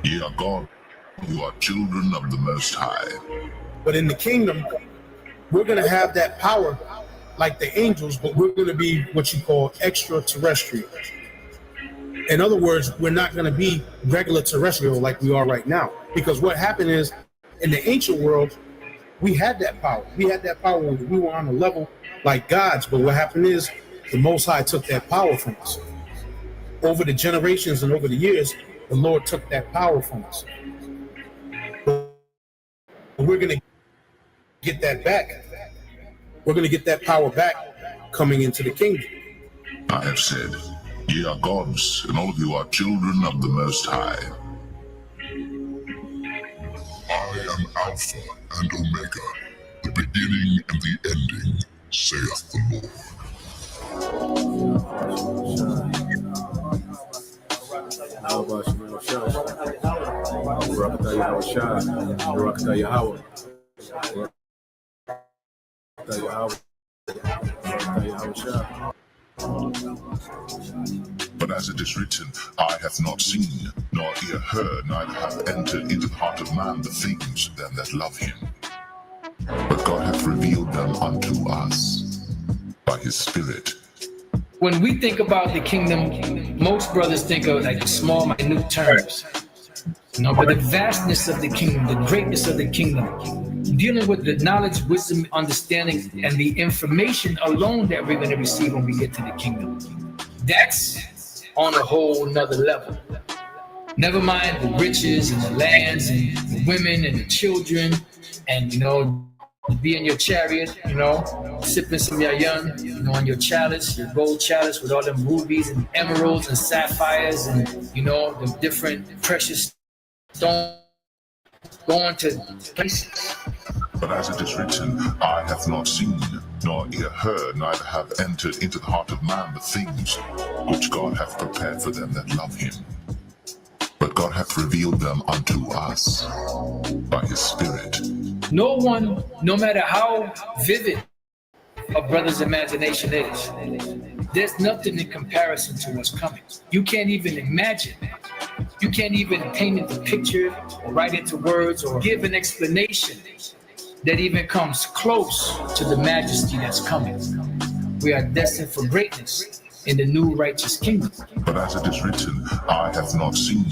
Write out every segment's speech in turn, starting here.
Ye are God, you are children of the Most High. But in the kingdom, we're going to have that power like the angels, but we're going to be what you call extraterrestrial. In other words, we're not going to be regular terrestrial like we are right now. Because what happened is, in the ancient world, we had that power. We had that power when we were on a level like gods. But what happened is, the Most High took that power from us. Over the generations and over the years, the Lord took that power from us. But we're going to get that back. We're going to get that power back coming into the kingdom. I have said, ye are gods, and all of you are children of the Most High. I am Alpha and Omega, the beginning and the ending, saith the Lord. But as it is written, eye hath not seen, nor ear heard, neither hath entered into the heart of man the things them that love him. But God hath revealed them unto us by his Spirit. When we think about the kingdom, most brothers think of like small, minute terms. But the vastness of the kingdom, the greatness of the kingdom, dealing with the knowledge, wisdom, understanding, and the information alone that we're going to receive when we get to the kingdom, that's on a whole nother level. Never mind the riches and the lands and the women and the children and, be in your chariot, sipping some yayan, on your chalice, your gold chalice with all them rubies and emeralds and sapphires and, the different precious stones going to places. But as it is written, eye hath not seen, nor ear heard, neither hath entered into the heart of man the things which God hath prepared for them that love him. But God hath revealed them unto us by his Spirit. No one, no matter how vivid a brother's imagination is, there's nothing in comparison to what's coming. You can't even imagine. You can't even paint it the picture or write it to words or give an explanation that even comes close to the majesty that's coming. We are destined for greatness in the new righteous kingdom. But as it is written, eye hath not seen,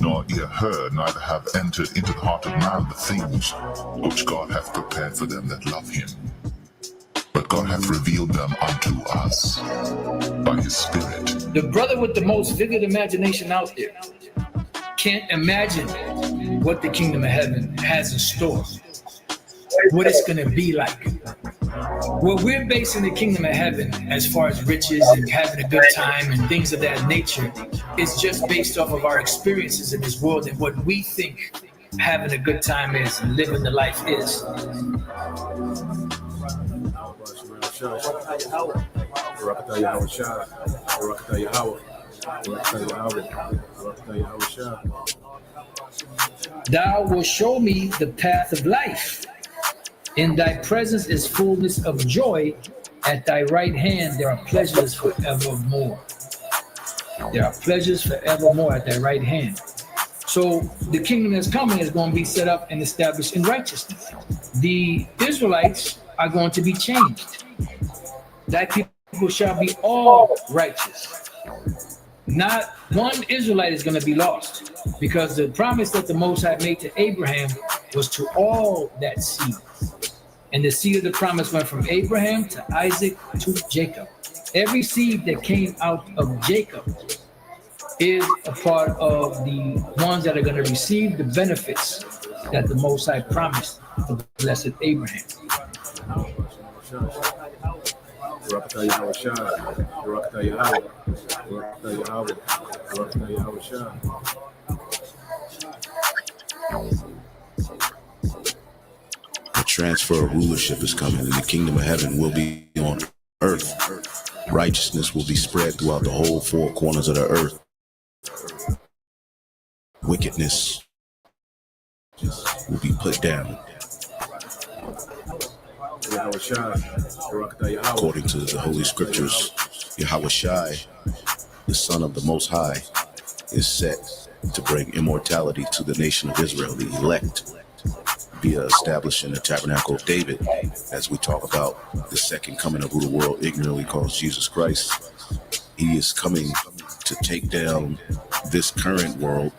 nor ear heard, neither hath entered into the heart of man the things which God hath prepared for them that love him. But God hath revealed them unto us by his Spirit. The brother with the most vivid imagination out there can't imagine what the kingdom of heaven has in store, what it's going to be like. What we're basing the kingdom of heaven as far as riches and having a good time and things of that nature is just based off of our experiences in this world and what we think having a good time is and living the life is. Thou wilt show me the path of life. In thy presence is fullness of joy. At thy right hand there are pleasures forevermore. There are pleasures forevermore at thy right hand. So the kingdom that's coming is going to be set up and established in righteousness. The Israelites are going to be changed. Thy people shall be all righteous. Not one Israelite is going to be lost, because the promise that the Most High made to Abraham was to all that seed. And the seed of the promise went from Abraham to Isaac to Jacob. Every seed that came out of Jacob is a part of the ones that are going to receive the benefits that the Most High promised to the blessed Abraham. The transfer of rulership is coming, and the kingdom of heaven will be on earth. Righteousness will be spread throughout the whole four corners of the earth. Wickedness will be put down. According to the Holy Scriptures, Yahweh Shai, the Son of the Most High, is set to bring immortality to the nation of Israel, the elect, via establishing the tabernacle of David, as we talk about the second coming of who the world ignorantly calls Jesus Christ. He is coming to take down this current world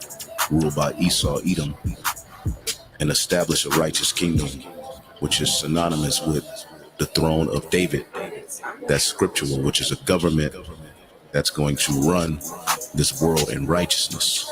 ruled by Esau, Edom, and establish a righteous kingdom, which is synonymous with the throne of David. That's scriptural, which is a government that's going to run this world in righteousness.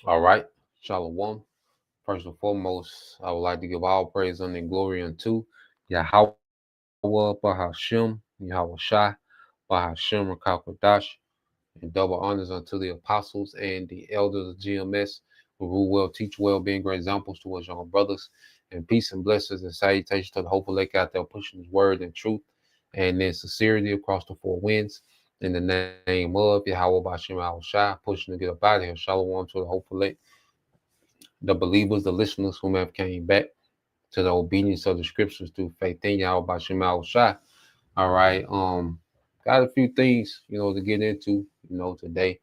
All right, Shalom. First and foremost, I would like to give all praise and glory unto Yahweh Bahashim, Yahweh Shai, Bahashim Rakakadash, and double honors unto the apostles and the elders of GMS who rule well, teach well, being great examples to us young brothers, and peace and blessings and salutations to the hopeful lake out there pushing his word and truth and in sincerity across the four winds. In the name of Yahweh Bahashim Yahweh Shai, pushing to get up out of here. Shalom to the hopeful lake, the believers, the listeners who have came back to the obedience of the scriptures through faith in Yahweh Bahashim Yahweh Shai. All right. Got a few things, to get into, today.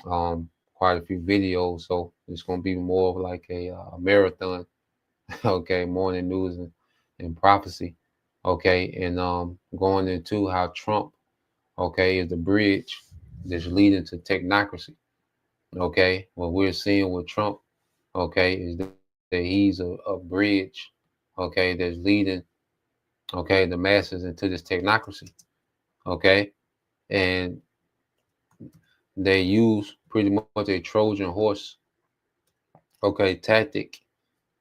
Quite a few videos, so it's gonna be more of like a marathon. Okay, morning news and prophecy. Okay, and going into how Trump, okay, is the bridge that's leading to technocracy. Okay, what we're seeing with Trump, okay, is that he's a bridge, okay, that's leading, okay, the masses into this technocracy. Okay, and they use pretty much a Trojan horse, okay, tactic,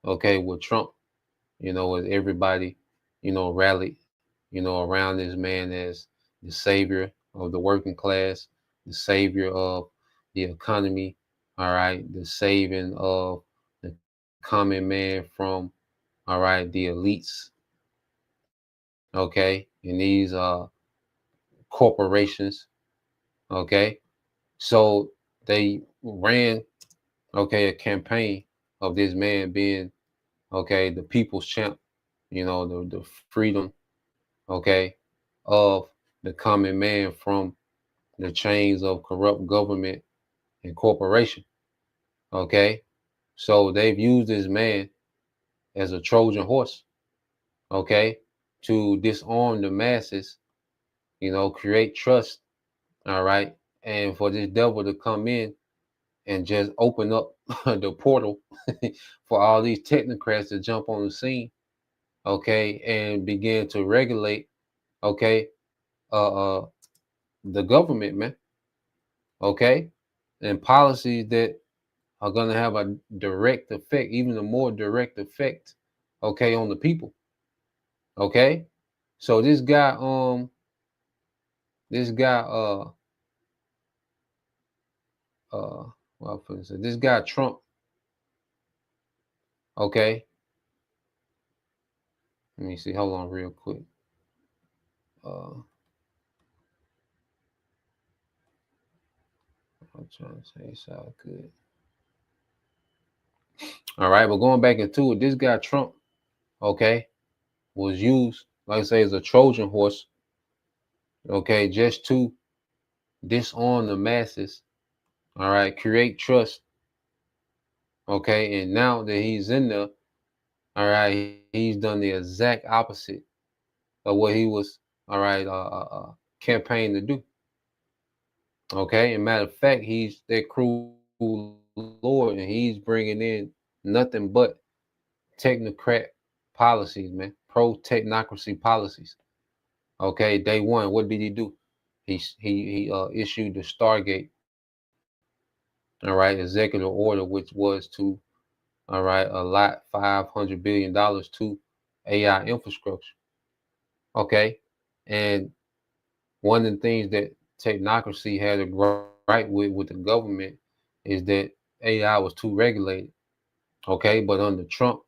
okay, with Trump, as everybody, rallied, around this man as the savior of the working class, the savior of the economy, all right, the saving of the common man from, all right, the elites, okay, and these corporations, okay. So they ran, okay, a campaign of this man being, okay, the people's champ, the freedom, okay, of the common man from the chains of corrupt government and corporation. Okay. So they've used this man as a Trojan horse, okay, to disarm the masses, create trust, all right, and for this devil to come in and just open up the portal for all these technocrats to jump on the scene, okay, and begin to regulate, okay, the government, man, okay, and policies that are going to have a direct effect, even a more direct effect, okay, on the people, okay. So this guy, well, for instance, this guy Trump, okay. Let me see. Hold on, real quick. I'm trying to say it's all good. All right, but going back into it, this guy Trump, okay, was used, like I say, as a Trojan horse, okay, just to disarm the masses, all right, create trust, okay, and now that he's in there, all right, he's done the exact opposite of what he was, all right, campaign to do, okay. And matter of fact, he's that cruel Lord, and he's bringing in nothing but technocrat policies, man, pro technocracy policies, Okay, day one, what did he do? He issued the Stargate, all right, executive order, which was to, all right, allot $500 billion to AI infrastructure. Okay, and one of the things that technocracy had a gripe with the government is that AI was too regulated. Okay, but under Trump,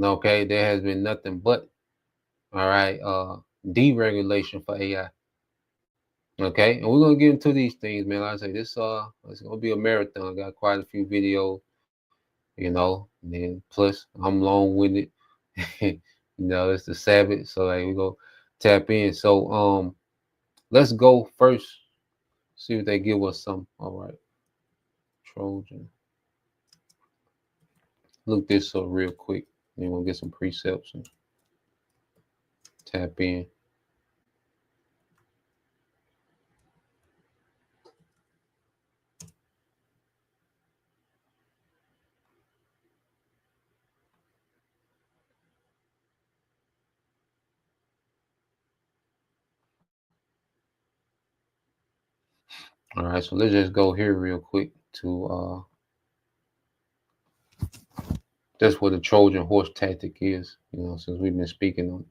okay, there has been nothing but, all right, deregulation for AI. Okay, and we're gonna get into these things, man. Like I say, this it's gonna be a marathon. I got quite a few videos, and then plus I'm long winded. It's the Sabbath, so like we go tap in. So let's go first. See if they give us some. All right, Trojan. Look this up real quick. Then we'll get some precepts and tap in. All right, so let's just go here real quick to that's what the Trojan horse tactic is, since we've been speaking on.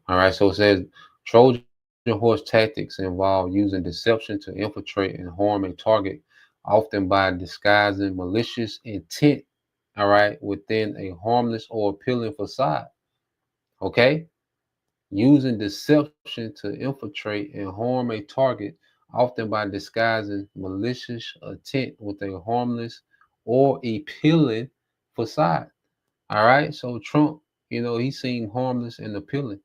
All right, so it says Trojan horse tactics involve using deception to infiltrate and harm a target, often by disguising malicious intent, all right, within a harmless or appealing facade. Okay, using deception to infiltrate and harm a target, often by disguising malicious intent with a harmless or appealing facade. All right, so Trump, he seemed harmless and appealing.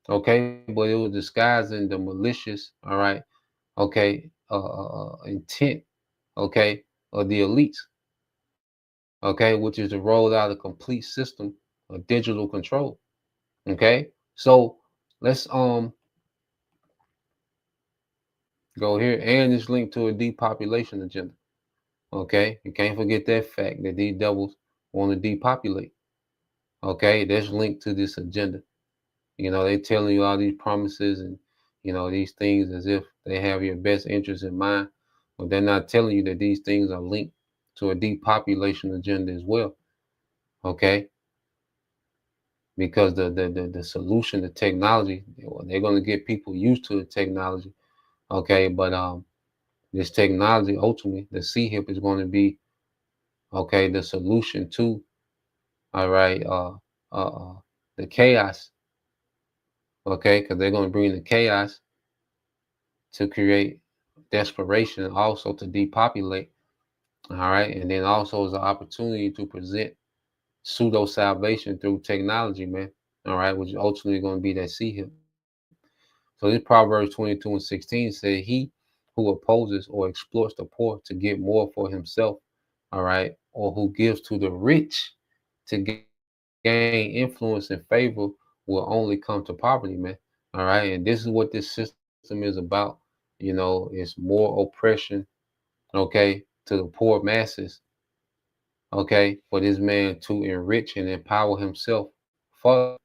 Okay, but it was disguising the malicious, all right, okay, intent, okay, of the elites, okay, which is to roll out a complete system of digital control. Okay, so let's go here, and it's linked to a depopulation agenda. Okay, you can't forget that fact that these devils want to depopulate. Okay, that's linked to this agenda. They telling you all these promises and these things as if they have your best interest in mind, but they're not telling you that these things are linked to a depopulation agenda as well. Okay, because the solution, the technology, they're going to get people used to the technology. Okay, but this technology ultimately, the C hip is going to be okay the solution to, all right, the chaos. Okay, because they're going to bring the chaos to create desperation and also to depopulate. All right. And then also is an opportunity to present pseudo salvation through technology, man. All right. Which is ultimately going to be that C hip. So this Proverbs 22:16 said, He who opposes or exploits the poor to get more for himself, all right, or who gives to the rich to gain influence and favor will only come to poverty, man. All right. And this is what this system is about. It's more oppression, okay, to the poor masses, okay, for this man to enrich and empower himself further,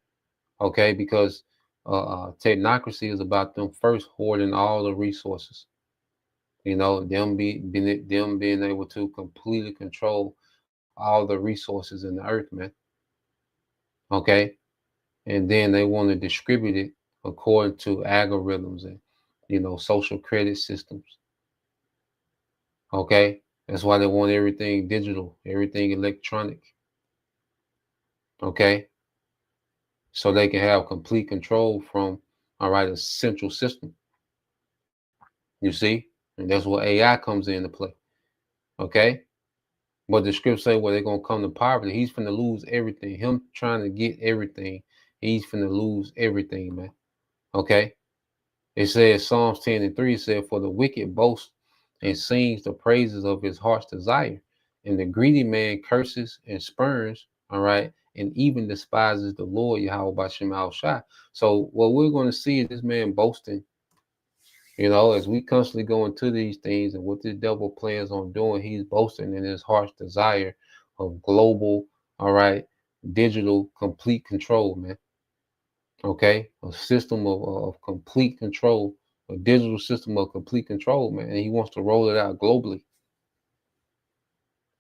okay, because technocracy is about them first hoarding all the resources, them being able to completely control all the resources in the earth, man, okay, and then they want to distribute it according to algorithms and social credit systems. Okay, that's why they want everything digital, everything electronic. Okay, so they can have complete control from, all right, a central system. You see, and that's where AI comes into play. Okay, but the scripts say, well, they're gonna come to poverty. He's finna lose everything. Him trying to get everything, he's finna lose everything, man. Okay, it says Psalms 10:3 said, for the wicked boasts and sings the praises of his heart's desire, and the greedy man curses and spurns, all right, and even despises the Lord Yahweh Bashem Al Shai. So what we're going to see is this man boasting, as we constantly go into these things and what this devil plans on doing, he's boasting in his heart's desire of global, all right, digital complete control, man. Okay, a system of complete control, a digital system of complete control, man. And he wants to roll it out globally.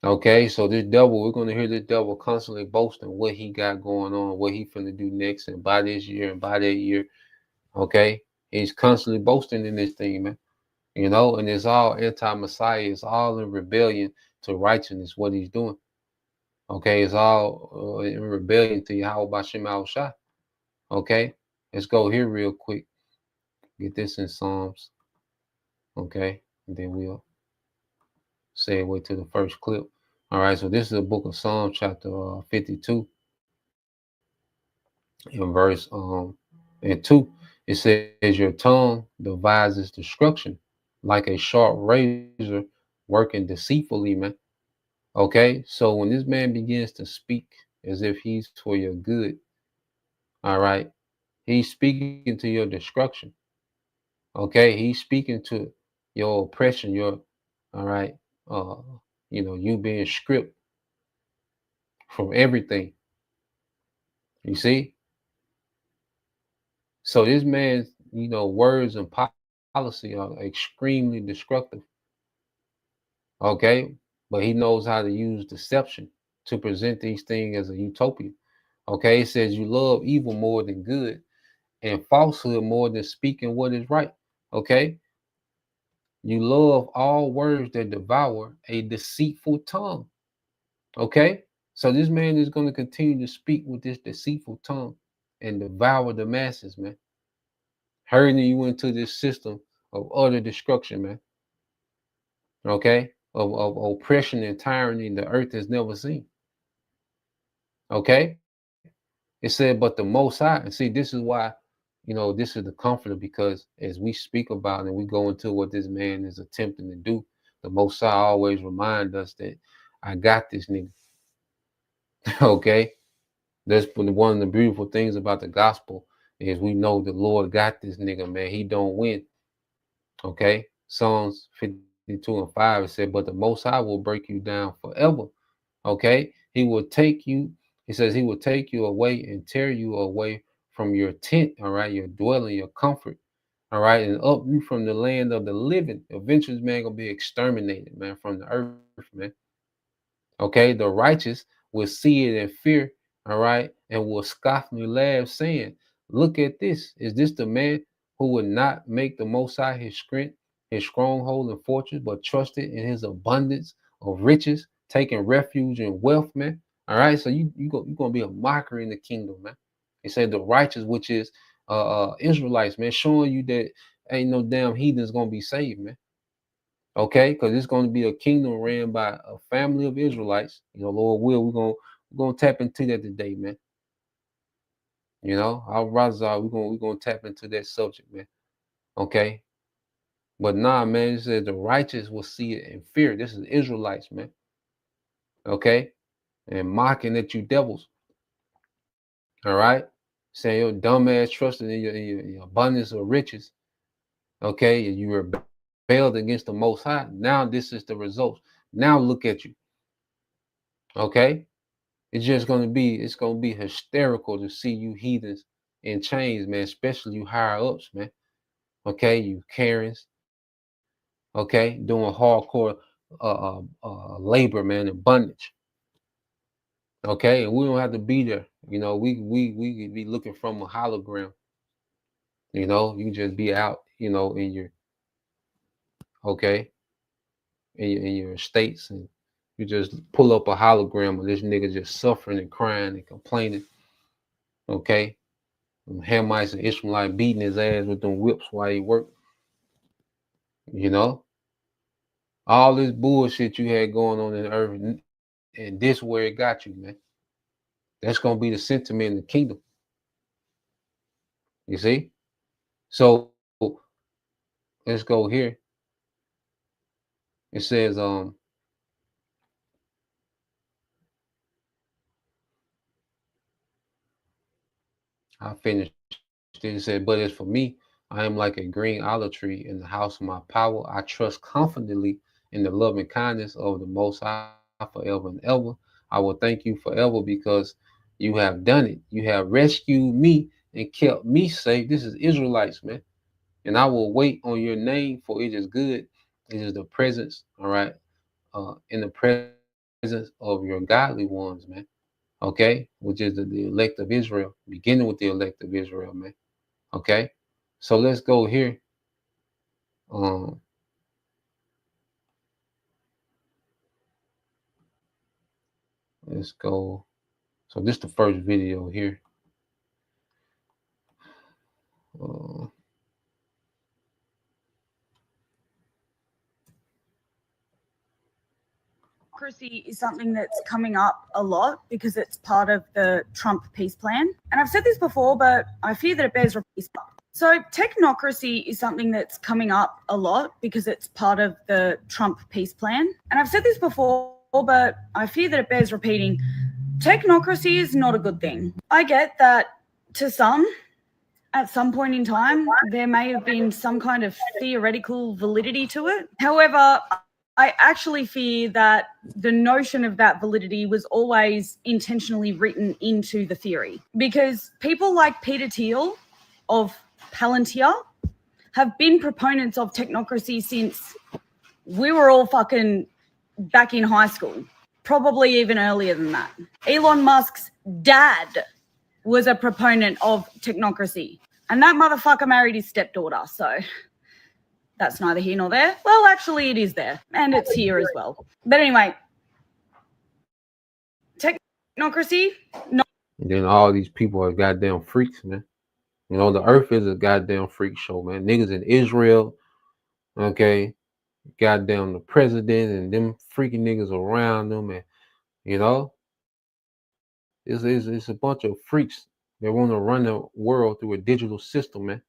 Okay, so this devil, we're gonna hear this devil constantly boasting what he got going on, what he finna do next, and by this year and by that year. Okay, he's constantly boasting in this thing, man. You know, and it's all anti-Messiah. It's all in rebellion to righteousness. What he's doing. Okay, it's all in rebellion to Yahweh Bashim Al Shah. Okay, let's go here real quick. Get this in Psalms. Okay, and then we'll segue to the first clip. All right, so this is the book of Psalms, chapter 52, in verse and 2. It says, "Your tongue devises destruction, like a sharp razor working deceitfully, man." Okay, so when this man begins to speak as if he's for your good, all right, he's speaking to your destruction. Okay, he's speaking to your oppression, your, all right, uh, you being stripped from everything. You see, so this man's, words and policy are extremely destructive. Okay, but he knows how to use deception to present these things as a utopia. Okay, it says you love evil more than good and falsehood more than speaking what is right. Okay, you love all words that devour a deceitful tongue. Okay, so this man is going to continue to speak with this deceitful tongue and devour the masses, man, hurting you into this system of utter destruction, man. Okay, of oppression and tyranny the earth has never seen. Okay, it said, but the Most High, and see, this is why, this is the comforter, because as we speak about and we go into what this man is attempting to do, the Most High always remind us that I got this nigga. Okay, that's one of the beautiful things about the gospel is we know the Lord got this nigga, man. He don't win. Okay, Psalms 52:5 it said, but the Most High will break you down forever. Okay, he will take you. He says he will take you away and tear you away from your tent. All right, your dwelling, your comfort. All right, and uproot from the land of the living. Eventually, man gonna be exterminated, man, from the earth, man. Okay, the righteous will see it and fear, all right, and will scoffingly laugh, saying, look at this. Is this the man who would not make the Most High his strength, his stronghold and fortress, but trusted in his abundance of riches, taking refuge in wealth, man? All right, so you're gonna be a mockery in the kingdom, man. He said the righteous, which is Israelites, man, showing you that ain't no damn heathens gonna be saved, man. Okay, because it's going to be a kingdom ran by a family of Israelites. Lord will, we're gonna tap into that today, man. Our Razar, we're gonna tap into that subject, man. Okay, but nah, man, it says the righteous will see it and fear. This is Israelites, man. Okay, and mocking at you devils. All right, saying your dumb ass trusted in your abundance of riches. Okay, and you rebelled against the Most High. Now this is the results. Now look at you. Okay, it's gonna be hysterical to see you heathens in chains, man, especially you higher ups, man. Okay, you Karens, okay, doing hardcore labor, man, in bondage. Okay, and we don't have to be there. We could be looking from a hologram. You can just be out, in your okay, in your estates, and you just pull up a hologram of this nigga just suffering and crying and complaining. Okay, Hamites and Ishmaelites beating his ass with them whips while he worked. You know, all this bullshit you had going on in the earth, and this where it got you, man. That's gonna be the sentiment in the kingdom. You see? So let's go here. It says, I finished it. It said, but as for me, I am like a green olive tree in the house of my power. I trust confidently in the love and kindness of the Most High forever and ever. I will thank you forever because you have done it. You have rescued me and kept me safe. This is Israelites, man. And I will wait on your name, for it is good. It is the presence, all right, in the presence of your godly ones, man. Okay, which is the elect of Israel, beginning with the elect of Israel, man. Okay, so let's go here. Um, let's go. So this is the first video here. Uh, Technocracy is something that's coming up a lot because it's part of the Trump peace plan. And I've said this before, but I fear that it bears repeating. So technocracy is something that's coming up a lot because it's part of the Trump peace plan. And I've said this before, but I fear that it bears repeating. Technocracy is not a good thing. I get that to some, at some point in time, there may have been some kind of theoretical validity to it. However, I actually fear that the notion of that validity was always intentionally written into the theory, because people like Peter Thiel of Palantir have been proponents of technocracy since we were all fucking back in high school, probably even earlier than that. Elon Musk's dad was a proponent of technocracy, and that motherfucker married his stepdaughter, so that's neither here nor there. Well, actually, it is there, and it's here as well. But anyway, technocracy, no. and then all these people are goddamn freaks, man. You know, the earth is a goddamn freak show, man. Niggas in Israel, okay, goddamn the president and them freaking niggas around them, and you know, it's a bunch of freaks that want to run the world through a digital system, man.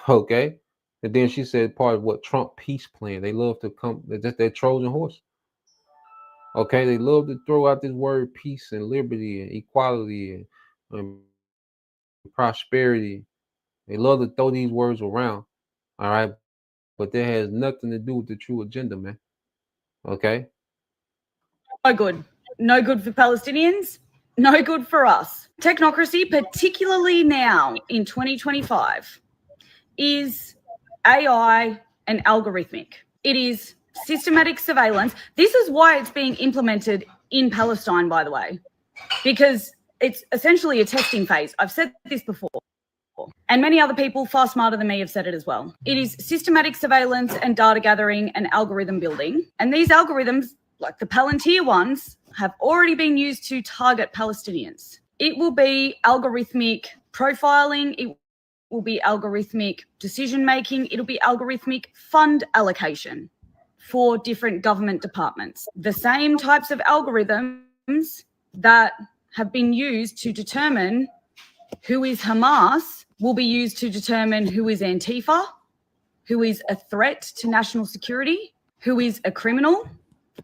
Okay, and then she said part of what Trump peace plan. They love to come, they're just that Trojan horse. Okay, they love to throw out this word peace and liberty and equality and prosperity. They love to throw these words around. All right, but that has nothing to do with the true agenda, man. Okay. No good. No good for Palestinians. No good for us. Technocracy, particularly now in 2025, is AI and algorithmic. It is systematic surveillance. This is why it's being implemented in Palestine, by the way, because it's essentially a testing phase. I've said this before, and many other people far smarter than me have said it as well. It is systematic surveillance and data gathering and algorithm building. And these algorithms, like the Palantir ones, have already been used to target Palestinians. It will be algorithmic profiling. It will be algorithmic decision making. It'll be algorithmic fund allocation for different government departments. The same types of algorithms that have been used to determine who is Hamas will be used to determine who is Antifa, who is a threat to national security, who is a criminal,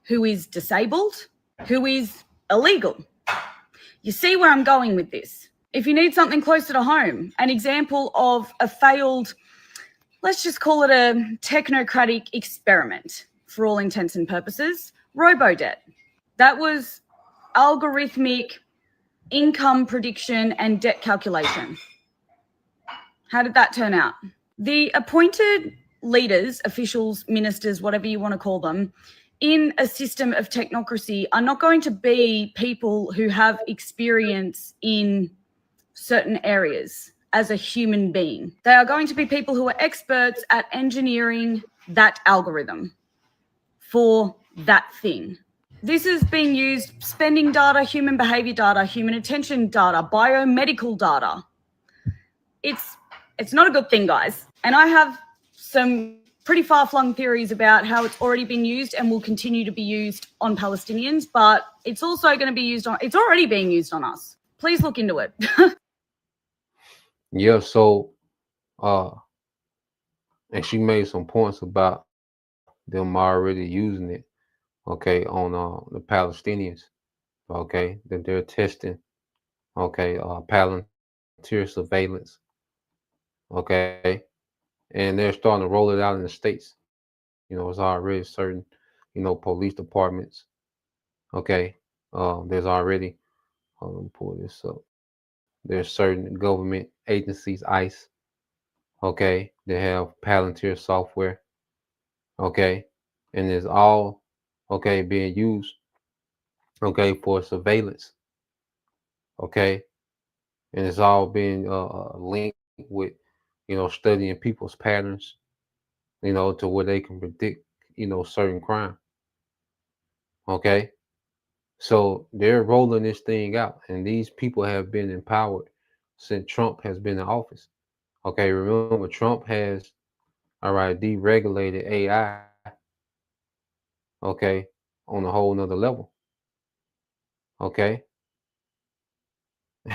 who is disabled, who is illegal. You see where I'm going with this? If you need something closer to home, an example of a failed, let's just call it a technocratic experiment for all intents and purposes, robo-debt. That was algorithmic income prediction and debt calculation. How did that turn out? The appointed leaders, officials, ministers, whatever you want to call them, in a system of technocracy are not going to be people who have experience in certain areas as a human being. They are going to be people who are experts at engineering that algorithm for that thing. This is being used, spending data, human behavior data, human attention data, biomedical data. It's not a good thing, guys. And I have some pretty far-flung theories about how it's already been used and will continue to be used on Palestinians, but it's also going to be used on, it's already being used on us. Please look into it. Yeah, so and she made some points about them already using it, okay, on the Palestinians, okay, that they're testing, okay, Palantir surveillance, okay, and they're starting to roll it out in the states. You know, it's already certain, you know, police departments, okay. There's already, let me pull this up. There's certain government agencies, ICE, okay, they have Palantir software, okay, and it's all, okay, being used, okay, for surveillance, okay, and it's all being linked with, studying people's patterns, to where they can predict, certain crime, okay. So they're rolling this thing out, and these people have been empowered since Trump has been in office. Okay, remember Trump has, all right, deregulated AI, okay, on a whole nother level. Okay.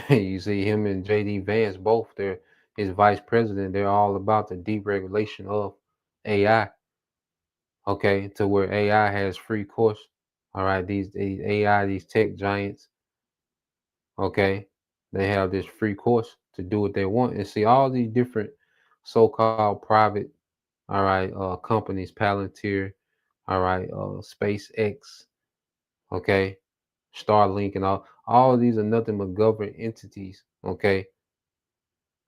You see him and JD Vance both, they're his vice president, they're all about the deregulation of AI. Okay, to where AI has free course. All right, these AI, these tech giants, okay, they have this free course to do what they want. And see all these different so-called private, all right, companies, Palantir, all right, SpaceX, okay, Starlink, and all of these are nothing but government entities, okay,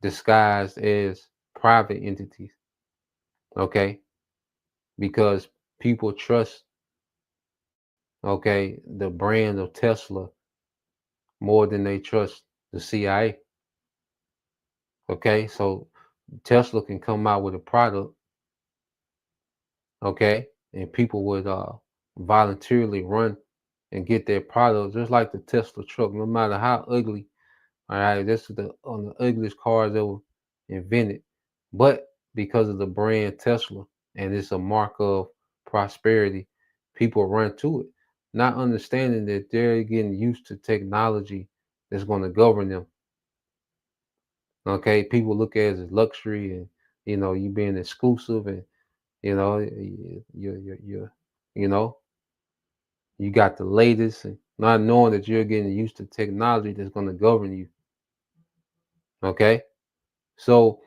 disguised as private entities, okay, because people trust, okay, the brand of Tesla more than they trust the CIA, okay. So Tesla can come out with a product, okay, and people would voluntarily run and get their product, just like the Tesla truck, no matter how ugly. All right, this is the on the ugliest cars that were invented, but because of the brand Tesla and it's a mark of prosperity, people run to it, not understanding that they're getting used to technology that's going to govern them. Okay, people look at it as luxury, and you being exclusive, and you you know you got the latest, and not knowing that you're getting used to technology that's going to govern you. Okay, so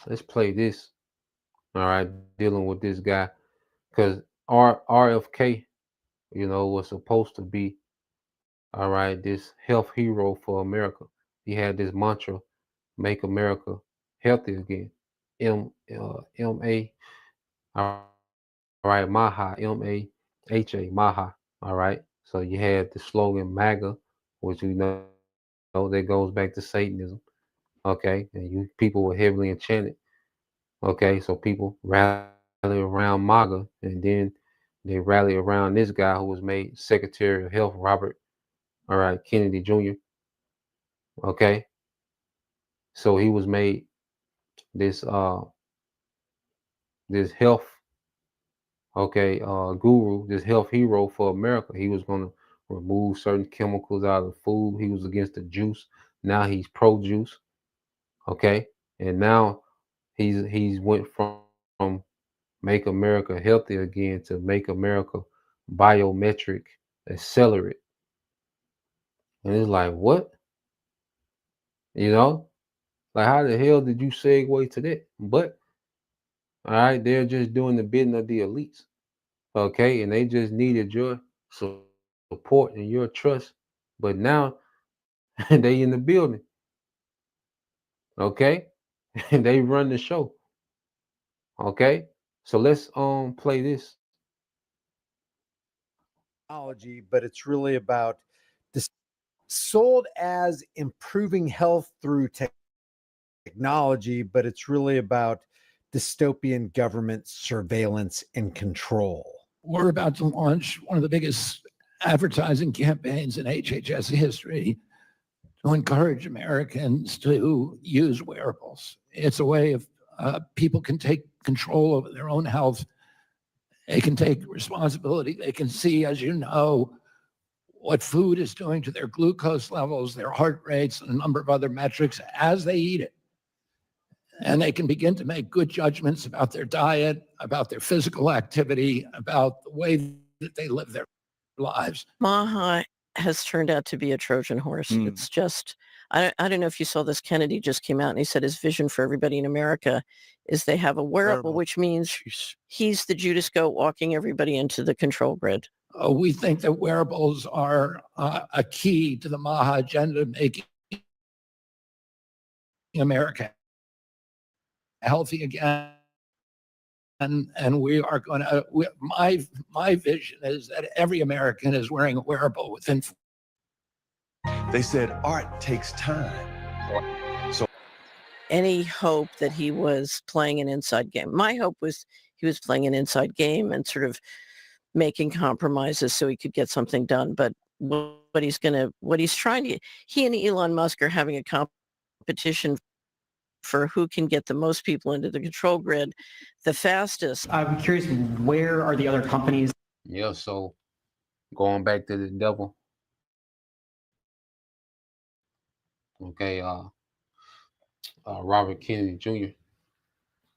let's play this. All right, dealing with this guy because RFK, was supposed to be, all right, this health hero for America. He had this mantra, "Make America Healthy Again." M A. All right, Maha, MAHA, Maha. All right. So you had the slogan MAGA, which that goes back to Satanism. Okay, and you people were heavily enchanted. Okay, so people rally around MAGA, and then they rally around this guy who was made Secretary of Health, Robert, all right, Kennedy Jr. Okay, so he was made this this health, okay, guru, this health hero for America. He was going to remove certain chemicals out of food. He was against the juice. Now he's pro juice. Okay, and now he's went from make America healthy again to make America biometric accelerate. And it's like, what? You know, like how the hell did you segue to that? But all right, they're just doing the bidding of the elites. Okay, and they just needed your support and your trust. But now they in the building. Okay, and they run the show. Okay, so let's play this. But it's really about this sold as improving health through technology, but it's really about dystopian government surveillance and control. We're about to launch one of the biggest advertising campaigns in HHS history to encourage Americans to use wearables. It's a way of people can take control over their own health. They can take responsibility. They can see, as you know, what food is doing to their glucose levels, their heart rates, and a number of other metrics as they eat it. And they can begin to make good judgments about their diet, about their physical activity, about the way that they live their lives. Maha has turned out to be a Trojan horse. It's just, I don't know if you saw this. Kennedy just came out and he said his vision for everybody in America is they have a wearable, which means he's the Judas goat walking everybody into the control grid. We think that wearables are a key to the Maha agenda, making America healthy again. And we are going to, my vision is that every American is wearing a wearable within. They said art takes time. Any hope that he was playing an inside game. My hope was he was playing an inside game and sort of making compromises so he could get something done. But what he's trying to, he and Elon Musk are having a competition for who can get the most people into the control grid the fastest. I'm curious, where are the other companies? Yeah, so going back to the devil. Okay, Robert Kennedy Jr.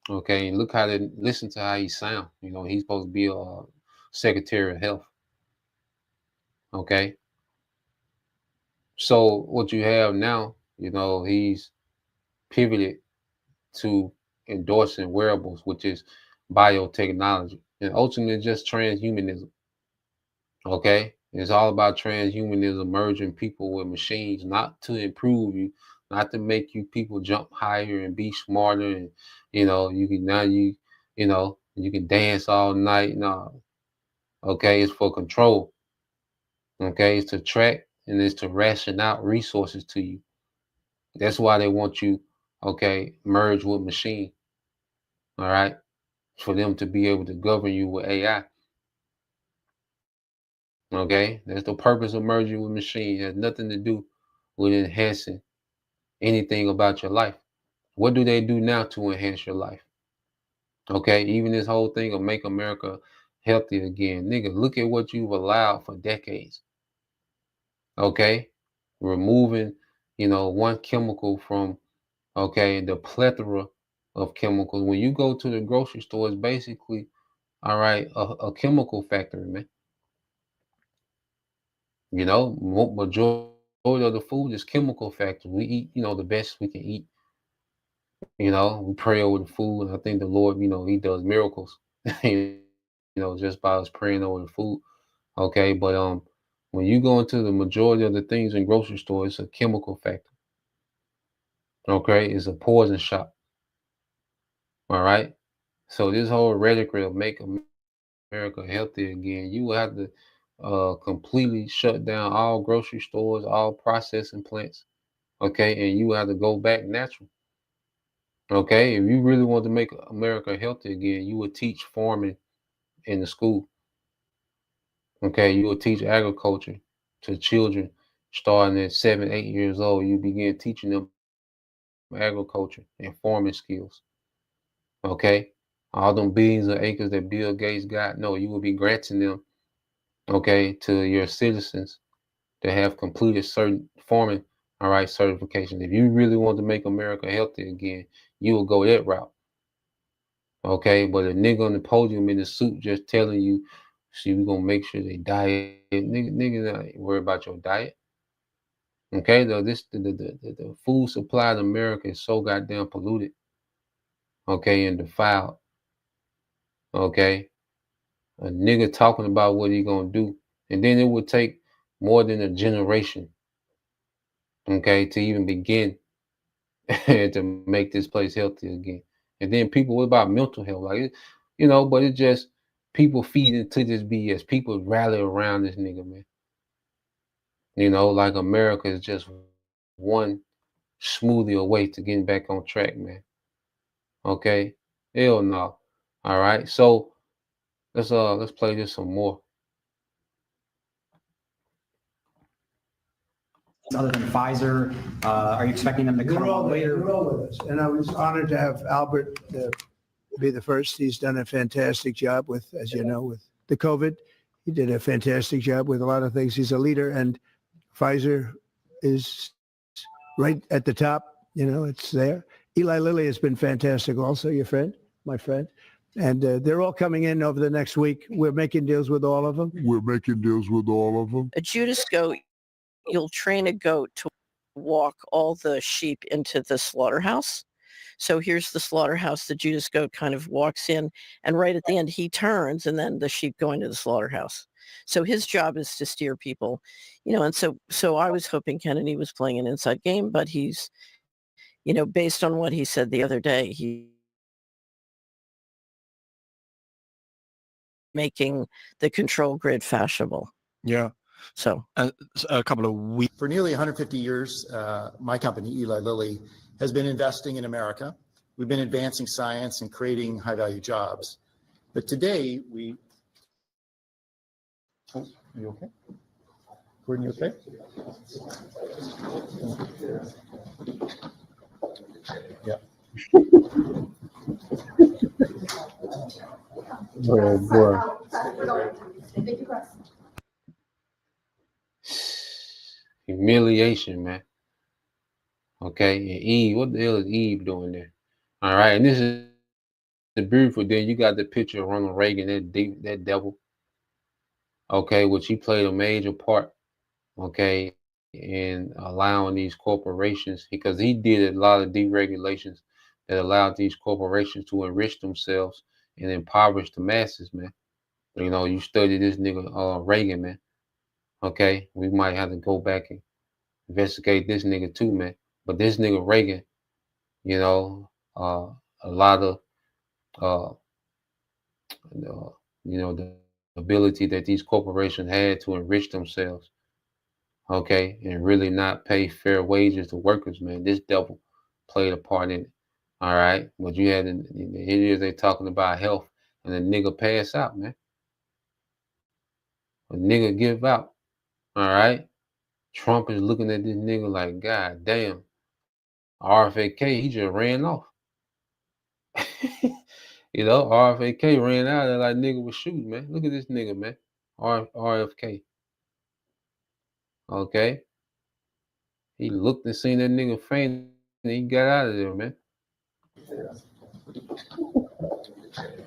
Okay, and look how they listen to how he sound. You know, he's supposed to be a Secretary of Health. Okay. So what you have now, you know, he's pivoted to endorsing wearables, which is biotechnology, and ultimately just transhumanism. Okay. It's all about transhumanism, merging people with machines, not to improve you, not to make you people jump higher and be smarter. And, you know, you can dance all night. No. Okay. It's for control. Okay. It's to track and it's to ration out resources to you. That's why they want you, okay, merge with machine. All right. For them to be able to govern you with AI. Okay. That's the purpose of merging with machine. It has nothing to do with enhancing anything about your life. What do they do now to enhance your life? Okay. Even this whole thing of make America healthy again. Nigga, look at what you've allowed for decades. Okay. Removing, you know, one chemical from, okay, the plethora of chemicals. When you go to the grocery store, it's basically, all right, a chemical factory, man. You know, majority of the food is chemical factory. We eat, you know, the best we can eat. You know, we pray over the food, and I think the Lord, you know, He does miracles. You know, just by us praying over the food. Okay, but when you go into the majority of the things in grocery store, it's a chemical factory. Okay, it's a poison shop. All right. So this whole rhetoric of make America healthy again, you will have to completely shut down all grocery stores, all processing plants. Okay, and you will have to go back natural. Okay, if you really want to make America healthy again, you would teach farming in the school. Okay, you would teach agriculture to children starting at 7, 8 years old. You begin teaching them agriculture and farming skills. Okay, all them billions of acres that Bill Gates got, no, you will be granting them, okay, to your citizens that have completed certain farming, all right, certifications. If you really want to make America healthy again, you will go that route. Okay, but a nigga on the podium in the suit just telling you, see, we're gonna make sure they diet. Nigga not worry about your diet. Okay, though the food supply in America is so goddamn polluted. Okay, and defiled. Okay. A nigga talking about what he gonna do. And then it would take more than a generation, okay, to even begin to make this place healthy again. And then people, what about mental health? Like, you know, but it just people feed into this BS. People rally around this nigga, man. You know, like America is just one smoothie away to getting back on track, man. Okay, hell no. All right, so let's play this some more. Other than Pfizer, are you expecting them to come on later? They're all with us. And I was honored to have Albert be the first. He's done a fantastic job with, as you know, with the COVID. He did a fantastic job with a lot of things. He's a leader, and Pfizer is right at the top. You know, it's there. Eli Lilly has been fantastic also, your friend, my friend. And they're all coming in over the next week. We're making deals with all of them. A Judas goat, you'll train a goat to walk all the sheep into the slaughterhouse. So here's the slaughterhouse. The Judas goat kind of walks in, and right at the end, he turns, and then the sheep go into the slaughterhouse. So his job is to steer people, and so I was hoping Kennedy was playing an inside game, but he's, based on what he said the other day, he making the control grid fashionable. Yeah. So a couple of weeks. For nearly 150 years, my company, Eli Lilly, has been investing in America. We've been advancing science and creating high-value jobs. But today, Oh, are you okay? Gordon, you okay? Yeah. Oh boy. Humiliation, man. Okay, and Eve, what the hell is Eve doing there? All right, and this is the beautiful thing. You got the picture of Ronald Reagan, that devil. Okay, which he played a major part. Okay, in allowing these corporations, because he did a lot of deregulations that allowed these corporations to enrich themselves and impoverish the masses, man. You study this nigga Reagan, man. Okay, we might have to go back and investigate this nigga too, man. But this nigga Reagan, a lot of uh, the ability that these corporations had to enrich themselves, okay, and really not pay fair wages to workers, man. This devil played a part in it. All right, but you had here they talking about health, and the nigga pass out, man. A nigga give out. All right, Trump is looking at this nigga like, God damn, RFK, he just ran off. RFK ran out there like nigga was shooting, man. Look at this nigga, man. RFK. Okay. He looked and seen that nigga faint and he got out of there, man.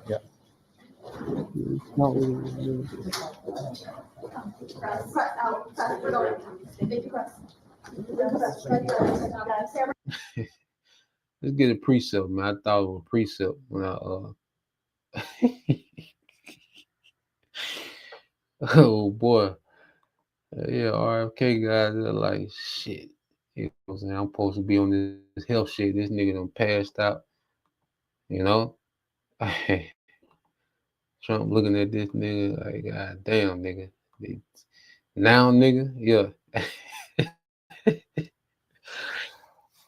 Yeah. Let's get a precept, man. I thought it was a precept when I oh boy. Yeah, RFK guys are like shit. I'm supposed to be on this health shit. This nigga done passed out. Trump looking at this nigga like, God damn, nigga. Now, nigga, yeah.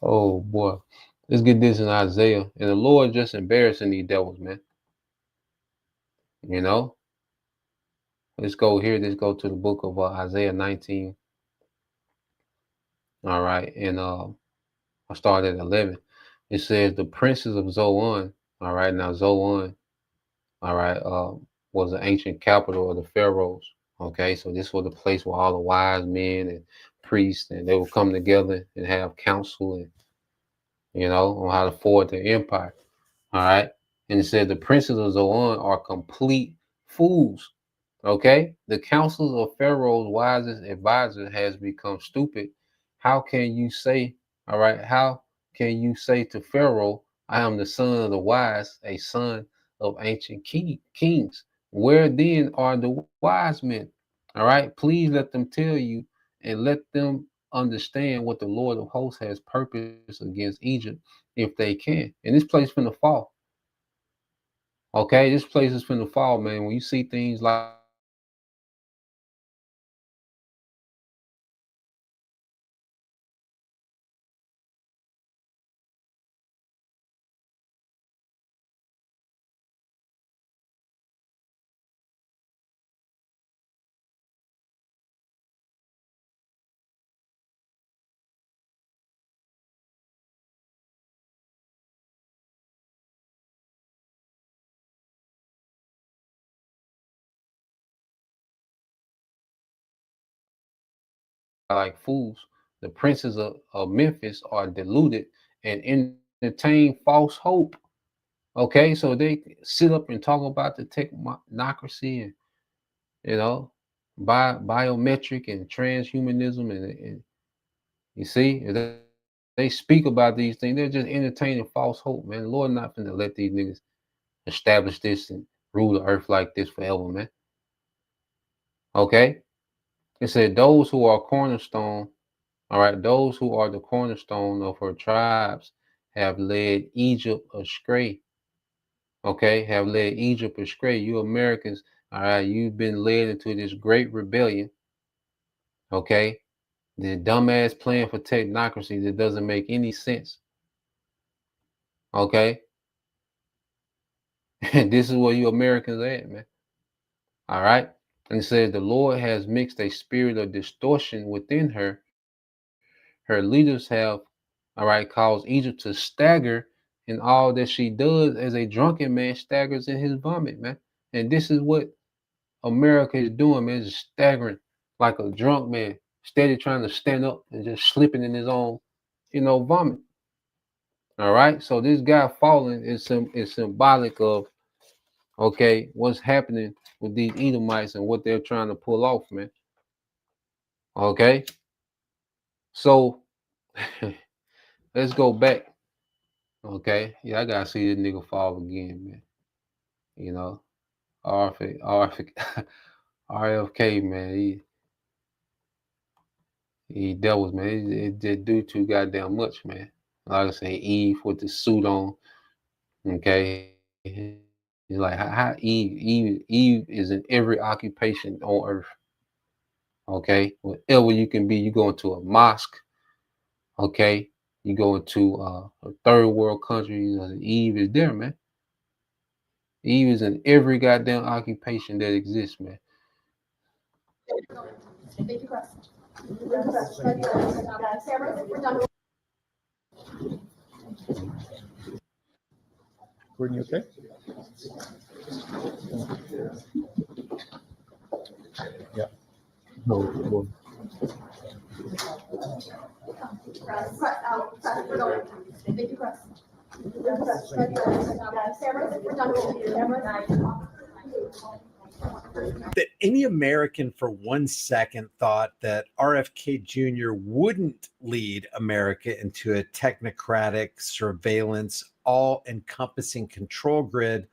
Oh boy. Let's get this in Isaiah. And the Lord just embarrassing these devils, man. Let's go here. Let's go to the book of Isaiah 19. All right. And I started at 11. It says the princes of Zoan. All right. Now Zoan, all right, was an ancient capital of the pharaohs. Okay. So this was the place where all the wise men and priests, and they would come together and have counsel and, on how to forward their empire. All right. And it said the princes of Zoan are complete fools. Okay. The counsels of Pharaoh's wisest advisor has become stupid. How can you say, all right, how can you say to Pharaoh, I am the son of the wise, a son of ancient kings? Where then are the wise men? All right. Please let them tell you and let them understand what the Lord of hosts has purposed against Egypt if they can. And this place finna fall. Okay, this place is finna fall, man. When you see things like fools, the princes of Memphis are deluded and entertain false hope. Okay, so they sit up and talk about the technocracy and biometric and transhumanism and you see, they speak about these things. They're just entertaining false hope, man. The Lord not finna let these niggas establish this and rule the earth like this forever, man. Okay? It said those who are cornerstone, all right, those who are the cornerstone of her tribes have led Egypt astray. Okay, have led Egypt astray. You Americans, all right, you've been led into this great rebellion. Okay, the dumbass plan for technocracy that doesn't make any sense. Okay, and this is where you Americans at, man. All right, and it says the Lord has mixed a spirit of distortion within her. Her leaders have, all right, caused Egypt to stagger in all that she does, as a drunken man staggers in his vomit, man. And this is what America is doing, man, is staggering like a drunk man, steady trying to stand up and just slipping in his own, vomit. All right. So this guy falling is symbolic of, okay, what's happening with these Edomites and what they're trying to pull off, man. Okay. So let's go back. Okay. Yeah, I gotta see this nigga fall again, man. You know, RFK, man. He devils, man. It did do too goddamn much, man. Like I say, Eve with the suit on. Okay. He's like, how Eve is in every occupation on earth. Okay. Whatever you can be, you go into a mosque. Okay. You go into a third world country. Eve is there, man. Eve is in every goddamn occupation that exists, man. Gordon, you okay? Yeah. No. That any American for 1 second thought that RFK Jr. wouldn't lead America into a technocratic surveillance, all-encompassing control grid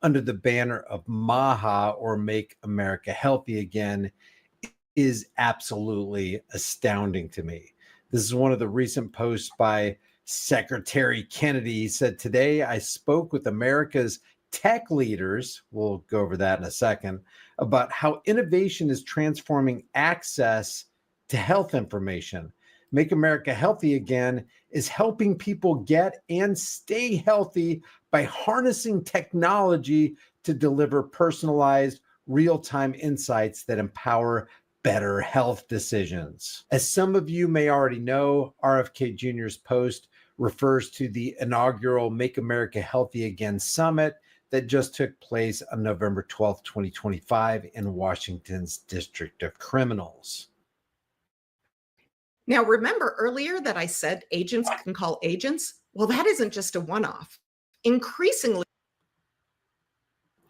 under the banner of MAHA, or Make America Healthy Again, is absolutely astounding to me. This is one of the recent posts by Secretary Kennedy. He said, "Today I spoke with America's tech leaders," we'll go over that in a second, "about how innovation is transforming access to health information. Make America Healthy Again is helping people get and stay healthy by harnessing technology to deliver personalized, real-time insights that empower better health decisions." As some of you may already know, RFK Jr.'s post refers to the inaugural Make America Healthy Again summit that just took place on November 12th, 2025 in Washington's District of Criminals. Now, remember earlier that I said agents can call agents? Well, that isn't just a one-off. Increasingly,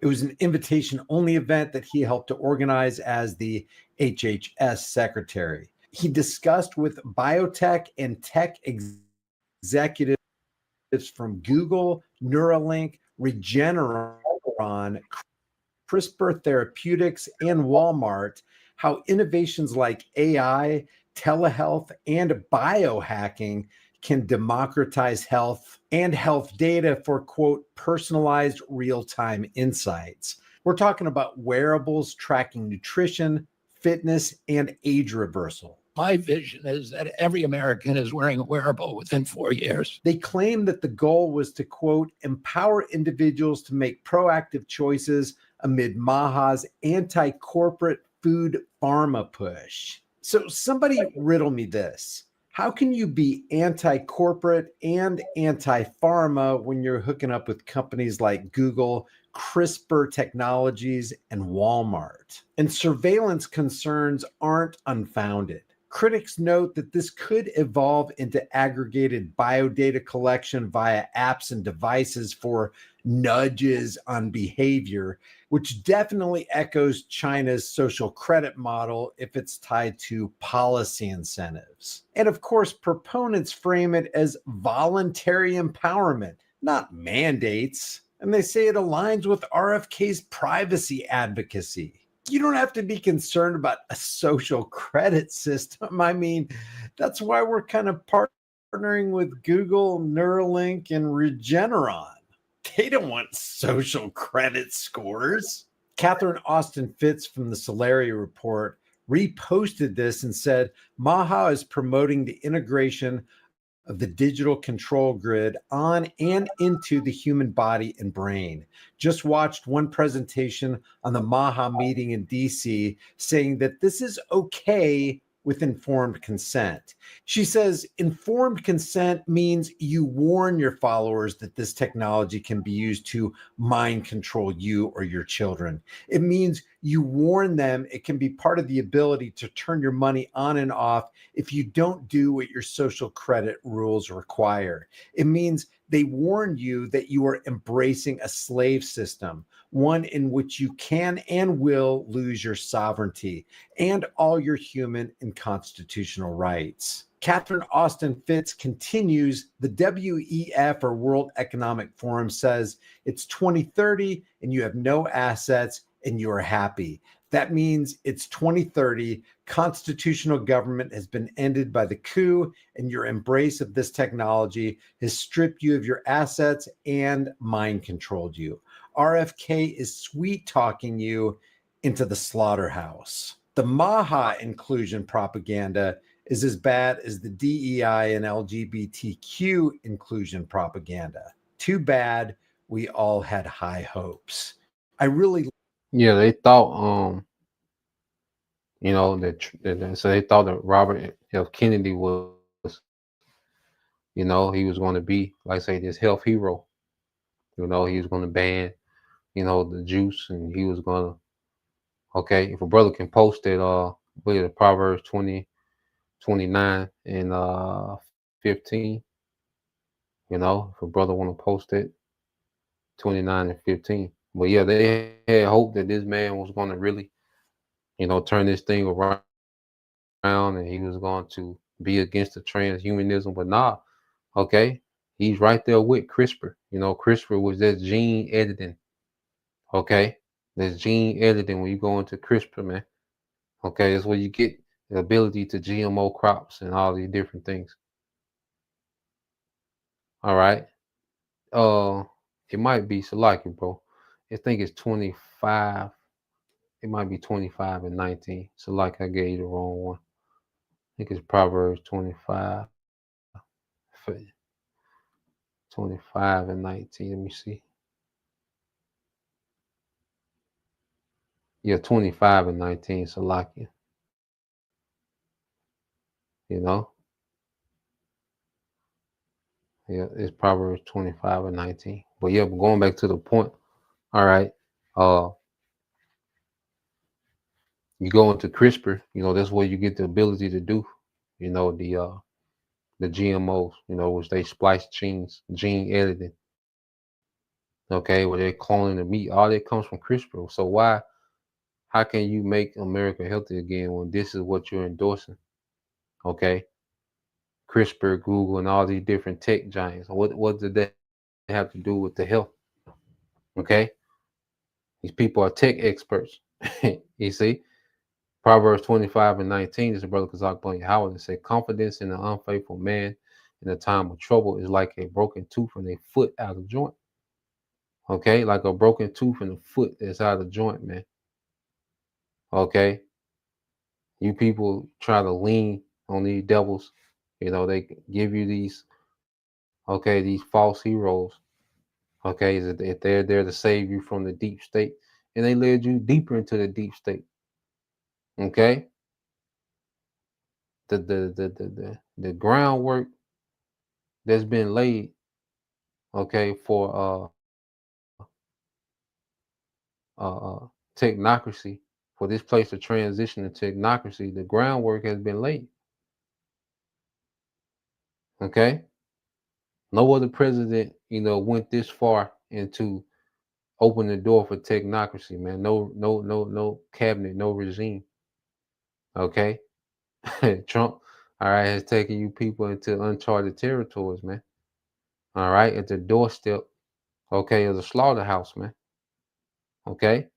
it was an invitation-only event that he helped to organize as the HHS secretary. He discussed with biotech and tech executives from Google, Neuralink, Regeneron, CRISPR Therapeutics, and Walmart how innovations like AI, telehealth, and biohacking can democratize health and health data for, quote, personalized real-time insights. We're talking about wearables tracking nutrition, fitness, and age reversal. My vision is that every American is wearing a wearable within 4 years. They claim that the goal was to, quote, empower individuals to make proactive choices amid MAHA's anti-corporate food pharma push. So somebody riddle me this. How can you be anti-corporate and anti-pharma when you're hooking up with companies like Google, CRISPR Technologies, and Walmart? And surveillance concerns aren't unfounded. Critics note that this could evolve into aggregated biodata collection via apps and devices for nudges on behavior, which definitely echoes China's social credit model if it's tied to policy incentives. And of course, proponents frame it as voluntary empowerment, not mandates. And they say it aligns with RFK's privacy advocacy. You don't have to be concerned about a social credit system. I mean, that's why we're kind of partnering with Google, Neuralink, and Regeneron. They don't want social credit scores. Catherine Austin Fitz from the Solari Report reposted this and said, Maha is promoting the integration of the digital control grid on and into the human body and brain. Just watched one presentation on the Maha meeting in DC saying that this is okay with informed consent. She says informed consent means you warn your followers that this technology can be used to mind control you or your children. It means you warn them it can be part of the ability to turn your money on and off if you don't do what your social credit rules require. It means they warn you that you are embracing a slave system, one in which you can and will lose your sovereignty and all your human and constitutional rights. Catherine Austin Fitz continues, the WEF or World Economic Forum says it's 2030 and you have no assets and you are happy. That means it's 2030, constitutional government has been ended by the coup, and your embrace of this technology has stripped you of your assets and mind controlled you. RFK is sweet talking you into the slaughterhouse. The Maha inclusion propaganda is as bad as the DEI and LGBTQ inclusion propaganda. Too bad we all had high hopes. I really Yeah, they thought so they thought that Robert F. Kennedy was, he was going to be, like say, this health hero. He was going to ban, the juice, and he was going to, okay, if a brother can post it, what is it, Proverbs 20:29 and 15, if a brother want to post it, 29 and 15. But yeah, they had hope that this man was going to really, turn this thing around, and he was going to be against the transhumanism. But nah, okay, he's right there with CRISPR. CRISPR was that gene editing. Okay, there's gene editing when you go into CRISPR, man. Okay, that's where you get the ability to GMO crops and all these different things. All right. It might be Salaki, bro. I think it's 25. It might be 25 and 19. Salaki, I gave you the wrong one. I think it's Proverbs 25. 25 and 19. Let me see. Yeah, 25 and 19, Salakia. You know? Yeah, it's Proverbs 25 and 19. But yeah, but going back to the point, all right. You go into CRISPR, that's where you get the ability to do, the GMOs, which they splice genes, gene editing. Okay, where they're cloning the meat. All that comes from CRISPR. So how can you make America healthy again when this is what you're endorsing? Okay. CRISPR, Google, and all these different tech giants. What did that have to do with the health? Okay. These people are tech experts. You see? Proverbs 25 and 19 is a brother Kazak Bunny Howard that said, confidence in an unfaithful man in a time of trouble is like a broken tooth and a foot out of joint. Okay, like a broken tooth and a foot that's out of joint, man. Okay, you people try to lean on these devils. They give you these, these false heroes. Okay, if they're there to save you from the deep state, and they led you deeper into the deep state. Okay, the groundwork that's been laid, okay, for technocracy, for this place to transition to technocracy, the groundwork has been laid. Okay, no other president, went this far into open the door for technocracy, man. No cabinet, no regime. Okay. Trump, all right, has taken you people into uncharted territories, man. All right, at the doorstep, okay, of the slaughterhouse, man. Okay.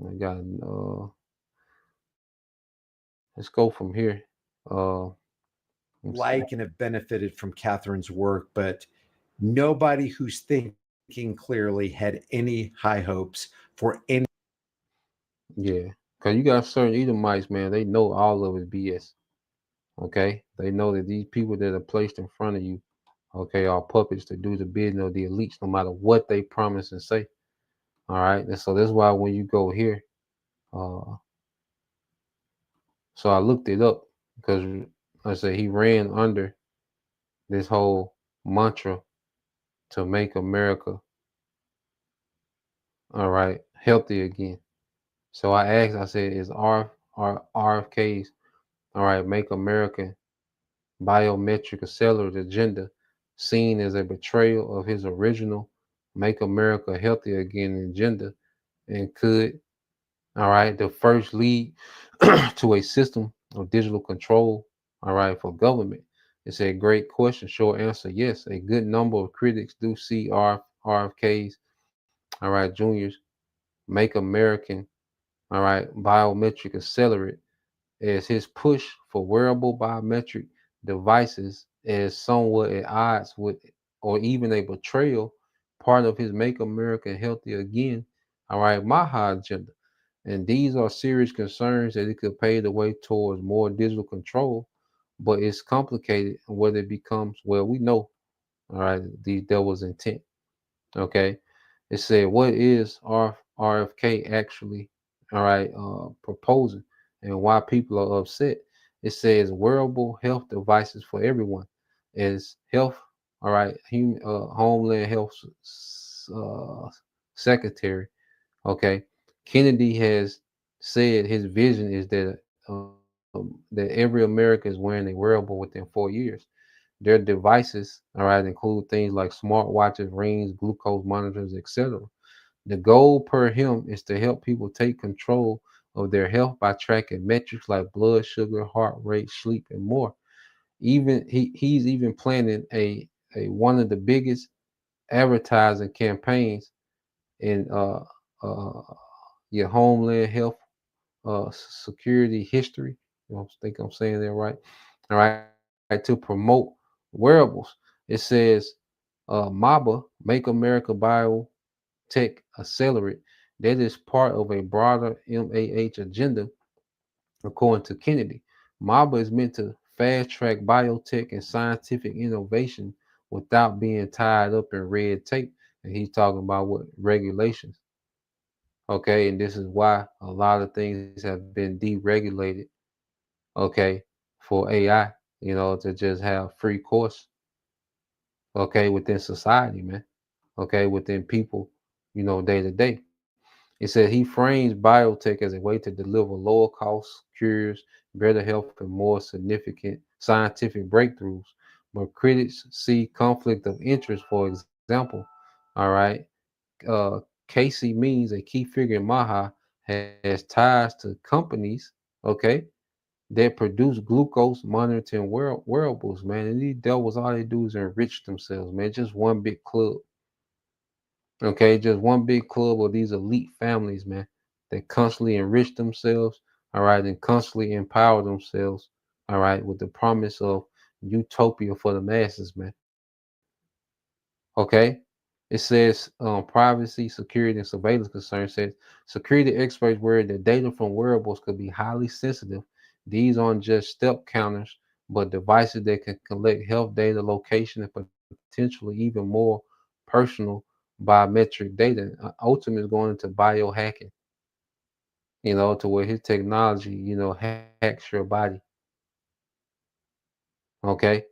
I got let's go from here. Like and have benefited from Catherine's work, but nobody who's thinking clearly had any high hopes for any. Yeah, because you got certain Edomites, man, they know all of it BS. Okay, they know that these people that are placed in front of you, okay, are puppets to do the bidding of the elites, no matter what they promise and say. All right, and so that's why when you go here, so I looked it up because I said he ran under this whole mantra to make America, all right, healthy again. So I asked, I said, is RFK's, all right, make America biometric accelerated agenda seen as a betrayal of his original make America healthy again agenda, and could, all right, the first lead to a system of digital control, all right, for government? It's a great question. Short answer, yes. A good number of critics do see RFK's, all right, juniors make American, all right, biometric accelerate as his push for wearable biometric devices as somewhat at odds with or even a betrayal, part of his make America healthy again, all right, Maha agenda. And these are serious concerns that it could pave the way towards more digital control, but it's complicated whether it becomes, well, we know, all right, the devil's intent. Okay. It said, what is RFK actually, all right, proposing and why people are upset? It says wearable health devices for everyone is health, all right, Homeland Health uh, Secretary. Okay. Kennedy has said his vision is that every American is wearing a wearable within 4 years. Their devices, all right, include things like smartwatches, rings, glucose monitors, etc. The goal per him is to help people take control of their health by tracking metrics like blood sugar, heart rate, sleep, and more. Even he's even planning a one of the biggest advertising campaigns in your Homeland Health security history. I think I'm saying that right. All right, to promote wearables. It says MABA, Make America Biotech Accelerate. That is part of a broader MAH agenda, according to Kennedy. MABA is meant to fast track biotech and scientific innovation without being tied up in red tape. And he's talking about what regulations. Okay, and this is why a lot of things have been deregulated, okay, for AI, to just have free course, okay, within society, man, okay, within people, day to day. It said he frames biotech as a way to deliver lower cost cures, better health, and more significant scientific breakthroughs. But critics see conflict of interest, for example, all right, uh, Casey means a key figure in Maha has ties to companies, okay, that produce glucose monitoring wearables, man. And these devils, all they do is enrich themselves, man. Just one big club, okay, just one big club of these elite families, man. They constantly enrich themselves, all right, and constantly empower themselves, all right, with the promise of utopia for the masses, man. Okay. It says privacy, security, and surveillance concerns. Says security experts worry that data from wearables could be highly sensitive. These aren't just step counters, but devices that can collect health data, location, and potentially even more personal biometric data. Ultimate is going into biohacking, to where his technology, hacks your body. Okay.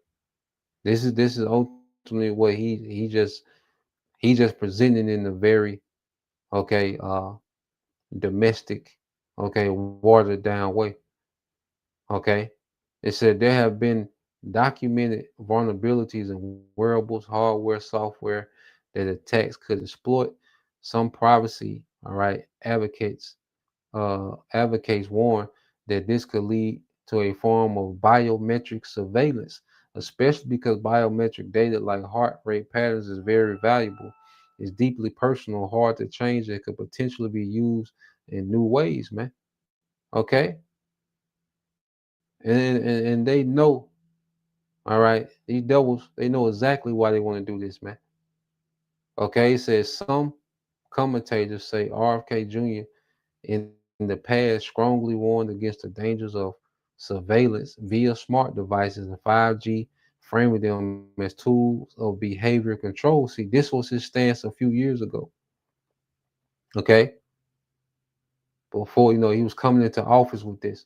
This is ultimately what he just presented in a very okay, domestic, okay, watered down way. Okay. It said there have been documented vulnerabilities in wearables, hardware, software that attacks could exploit. Some privacy, all right, advocates warn that this could lead to a form of biometric surveillance, especially because biometric data like heart rate patterns is very valuable. It's deeply personal, hard to change, and could potentially be used in new ways, man. Okay? And they know, all right, these devils, they know exactly why they want to do this, man. Okay, it says some commentators say RFK Jr. in the past strongly warned against the dangers of surveillance via smart devices and 5G, framing them as tools of behavior control. See, this was his stance a few years ago. Okay, before he was coming into office with this.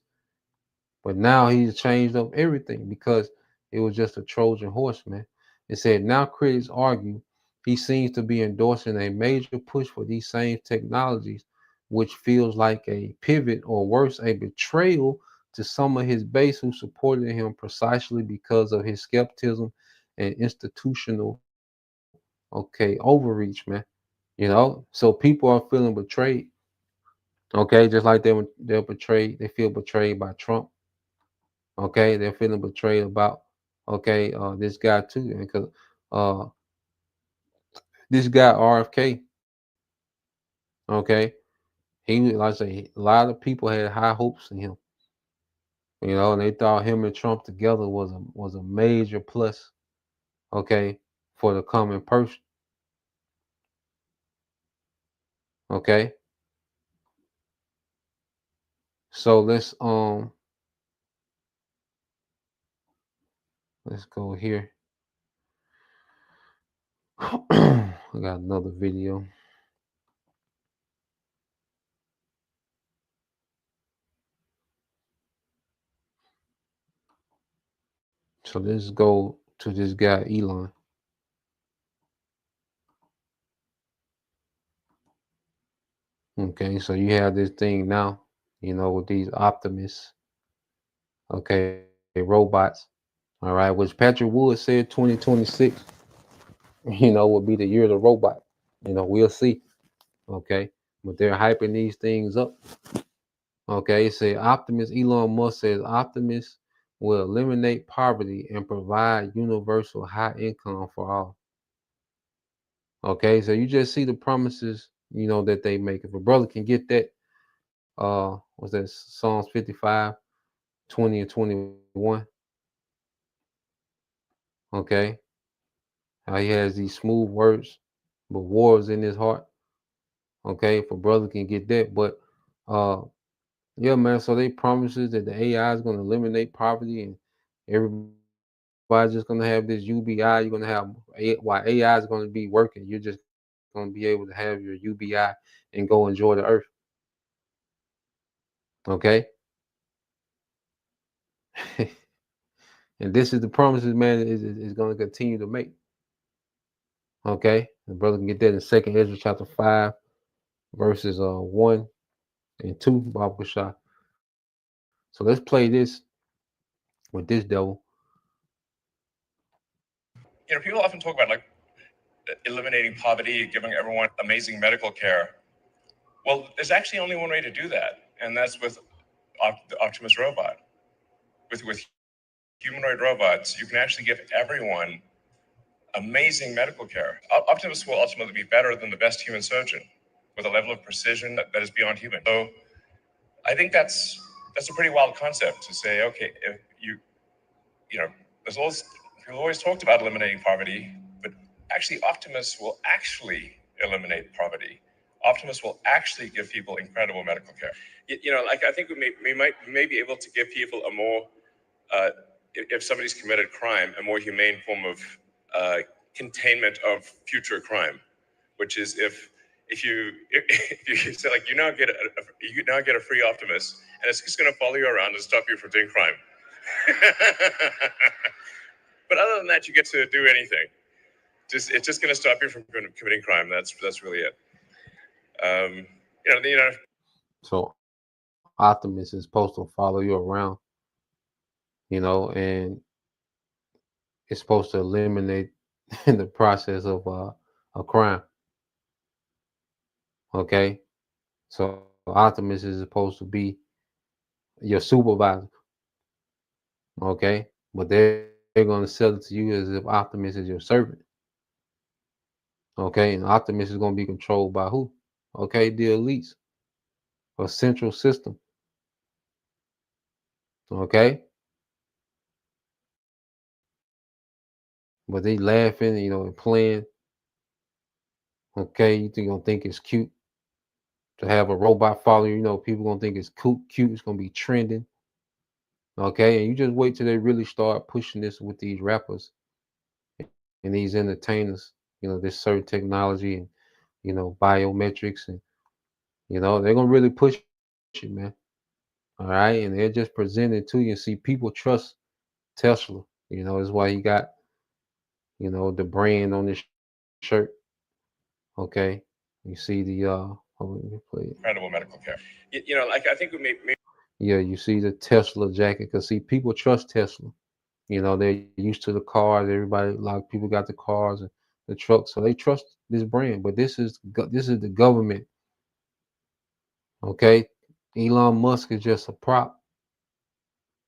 But now he's changed up everything because it was just a Trojan horse, man. It said now critics argue he seems to be endorsing a major push for these same technologies, which feels like a pivot or worse, a betrayal to some of his base who supported him precisely because of his skepticism and institutional overreach, man. So people are feeling betrayed. Okay, just like they're betrayed, they feel betrayed by Trump. Okay, they're feeling betrayed about this guy too, because uh this guy RFK, okay, like I say, a lot of people had high hopes in him, and they thought him and Trump together was a major plus, okay, for the common person, okay. So let's go here. I got another video. So let's go to this guy Elon. Okay, so you have this thing now, with these Optimus, okay, robots, all right, which Patrick Wood said 2026, will be the year of the robot. We'll see. Okay, but they're hyping these things up. Okay, it said Elon Musk says Optimus will eliminate poverty and provide universal high income for all. Okay, so you just see the promises, that they make. If a brother can get that, what's that, Psalms 55, 20 and 21. Okay, how he has these smooth words, but war is in his heart. Okay, if a brother can get that, but yeah, man. So they promises that the AI is going to eliminate poverty and everybody's just going to have this UBI. You're going to have while AI is going to be working. You're just going to be able to have your UBI and go enjoy the earth. Okay. And this is the promises, man, is going to continue to make. Okay, the brother can get that in 2nd Ezra chapter 5, verses 1 and 2, Baba Shah. So let's play this with this devil. People often talk about eliminating poverty, giving everyone amazing medical care. Well, there's actually only one way to do that, and that's with the Optimus robot. With humanoid robots, you can actually give everyone amazing medical care. Optimus will ultimately be better than the best human surgeon, with a level of precision that is beyond human. So I think that's a pretty wild concept to say, okay, if people always talked about eliminating poverty, but actually Optimus will actually eliminate poverty. Optimus will actually give people incredible medical care. I think we may be able to give people a more, if somebody's committed crime, a more humane form of containment of future crime, which is if you say you now get a free Optimus, and it's just going to follow you around and stop you from doing crime. But other than that, you get to do anything. It's just going to stop you from committing crime. That's really it. So Optimus is supposed to follow you around, and it's supposed to eliminate in the process of a crime. Okay, so Optimus is supposed to be your supervisor. Okay, but they're going to sell it to you as if Optimus is your servant. Okay, and Optimus is going to be controlled by who? Okay, the elites, a central system. Okay, but they laughing, and playing. Okay, you gonna think it's cute to have a robot follow you. People gonna think it's cute. It's gonna be trending. Okay, and you just wait till they really start pushing this with these rappers and these entertainers. This certain technology and biometrics, and they're gonna really push it, man. All right, and they're just presenting it to you. See, people trust Tesla. That's why he got the brand on this shirt. Okay, you see the hold on, let me play it. Incredible medical care. Like I think we may Yeah, you see the Tesla jacket, because see, people trust Tesla. They're used to the cars. Everybody, a lot of people got the cars and the trucks, so they trust this brand. But this is the government. Okay, Elon Musk is just a prop.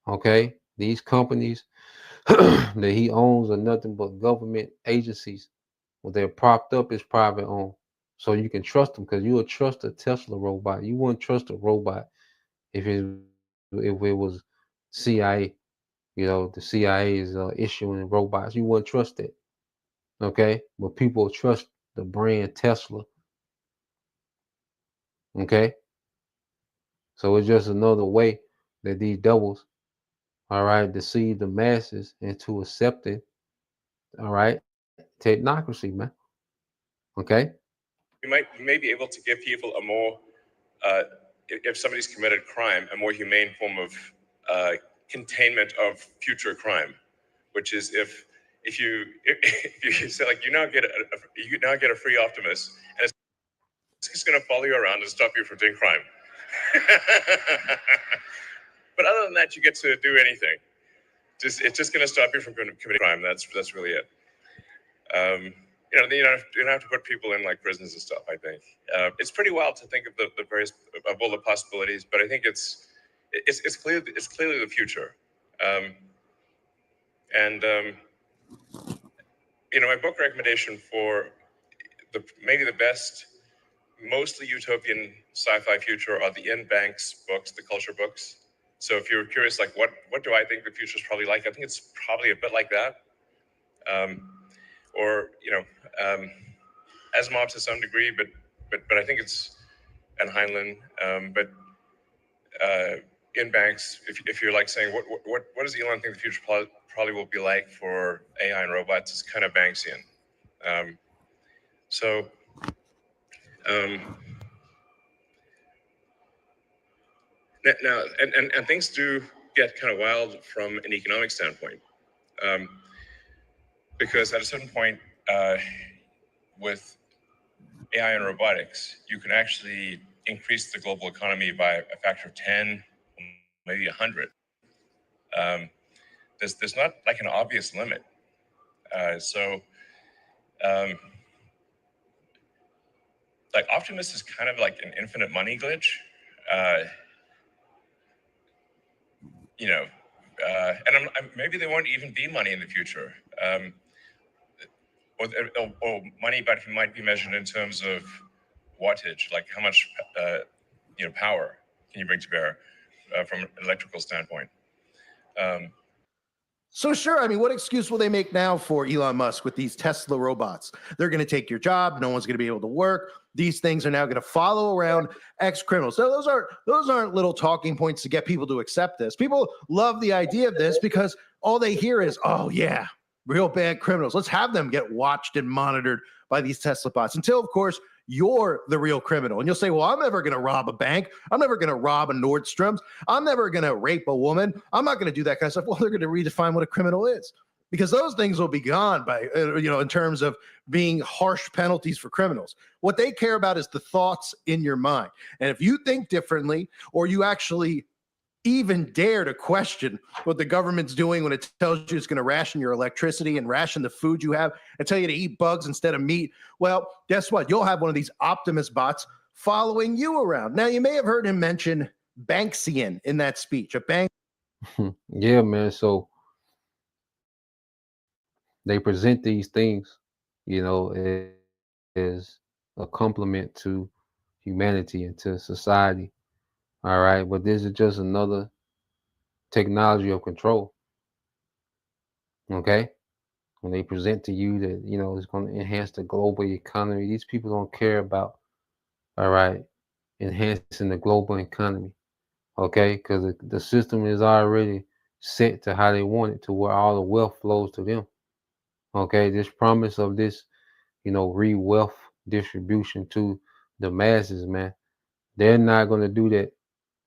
Okay, these companies that he owns are nothing but government agencies. What they're propped up is private owned, so you can trust them, because you would trust a Tesla robot. You wouldn't trust a robot if it was CIA. The CIA is issuing robots. You wouldn't trust it. Okay, but people trust the brand Tesla. Okay, so it's just another way that these devils, all right, deceive the masses into accepting, all right, technocracy, man. Okay, we may be able to give people a more, if somebody's committed crime, a more humane form of containment of future crime, which is if you say, like, you now get a free Optimus, and it's just going to follow you around and stop you from doing crime. But other than that, you get to do anything. It's just going to stop you from committing crime. That's really it. You don't have to put people in like prisons and stuff. I think it's pretty wild to think of the various of all the possibilities, but I think it's clearly the future. My book recommendation for maybe the best, mostly utopian sci-fi future are the Ian Banks books, the culture books. So if you're curious, like what do I think the future is probably like? I think it's probably a bit like that. Or Asimov to some degree, but I think it's, and Heinlein, but Ian Banks. If you're like saying what does Elon think the future probably will be like for AI and robots, it's kind of Banksian. Now and things do get kind of wild from an economic standpoint, because at a certain point, with AI and robotics, you can actually increase the global economy by a factor of 10, maybe 100. There's not like an obvious limit. Like Optimus is kind of like an infinite money glitch. And maybe there won't even be money in the future. Or money, but it might be measured in terms of wattage, like how much power can you bring to bear from an electrical standpoint. So sure, I mean, what excuse will they make now for Elon Musk with these Tesla robots? They're going to take your job. No one's going to be able to work. These things are now going to follow around ex-criminals. So those aren't little talking points to get people to accept this. People love the idea of this because all they hear is, oh yeah, real bad criminals. Let's have them get watched and monitored by these Tesla bots until, of course, you're the real criminal. And you'll say, well, I'm never going to rob a bank. I'm never going to rob a Nordstrom's. I'm never going to rape a woman. I'm not going to do that kind of stuff. Well, they're going to redefine what a criminal is, because those things will be gone by, in terms of being harsh penalties for criminals. What they care about is the thoughts in your mind. And if you think differently, or you actually even dare to question what the government's doing when it tells you it's going to ration your electricity and ration the food you have and tell you to eat bugs instead of meat, well, guess what? You'll have one of these Optimus bots following you around. Now, you may have heard him mention Banksian in that speech. A bank. Yeah, man. So they present these things, as a compliment to humanity and to society. All right. But this is just another technology of control. Okay. When they present to you that, it's going to enhance the global economy, these people don't care about, all right, enhancing the global economy. Okay. Because the system is already set to how they want it, to where all the wealth flows to them. Okay. This promise of this, wealth distribution to the masses, man. They're not going to do that.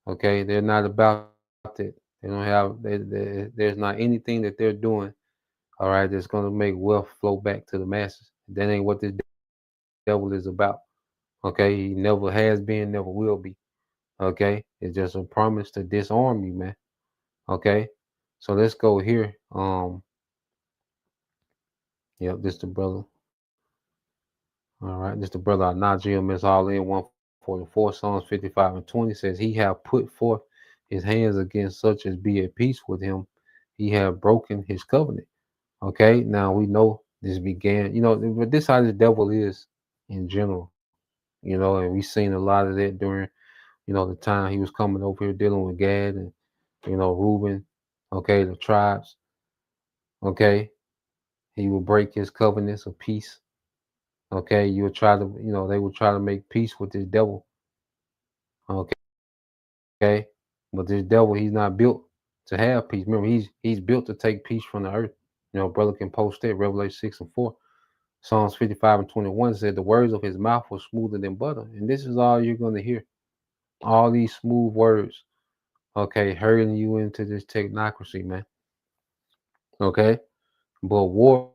Okay, they're not about it. They don't have. There's not anything that they're doing. All right, that's going to make wealth flow back to the masses. That ain't what this devil is about. Okay, he never has been, never will be. Okay, it's just a promise to disarm you, man. Okay, so let's go here. Yep, this the brother. All right, this the brother Najee Miss All in 144 Psalms 55 and 20 says, He have put forth his hands against such as be at peace with him. He have broken his covenant. Okay, now we know this began, but this how the devil is in general, and we seen a lot of that during, the time he was coming over here dealing with Gad and, Reuben, okay, the tribes, okay. He will break his covenants of peace. Okay, you would try to, they would try to make peace with this devil. Okay, but this devil, he's not built to have peace. Remember, he's built to take peace from the earth. Brother can post that, Revelation 6 and 4. Psalms 55 and 21 said the words of his mouth were smoother than butter. And this is all you're going to hear. All these smooth words, okay, hurrying you into this technocracy, man. Okay, but war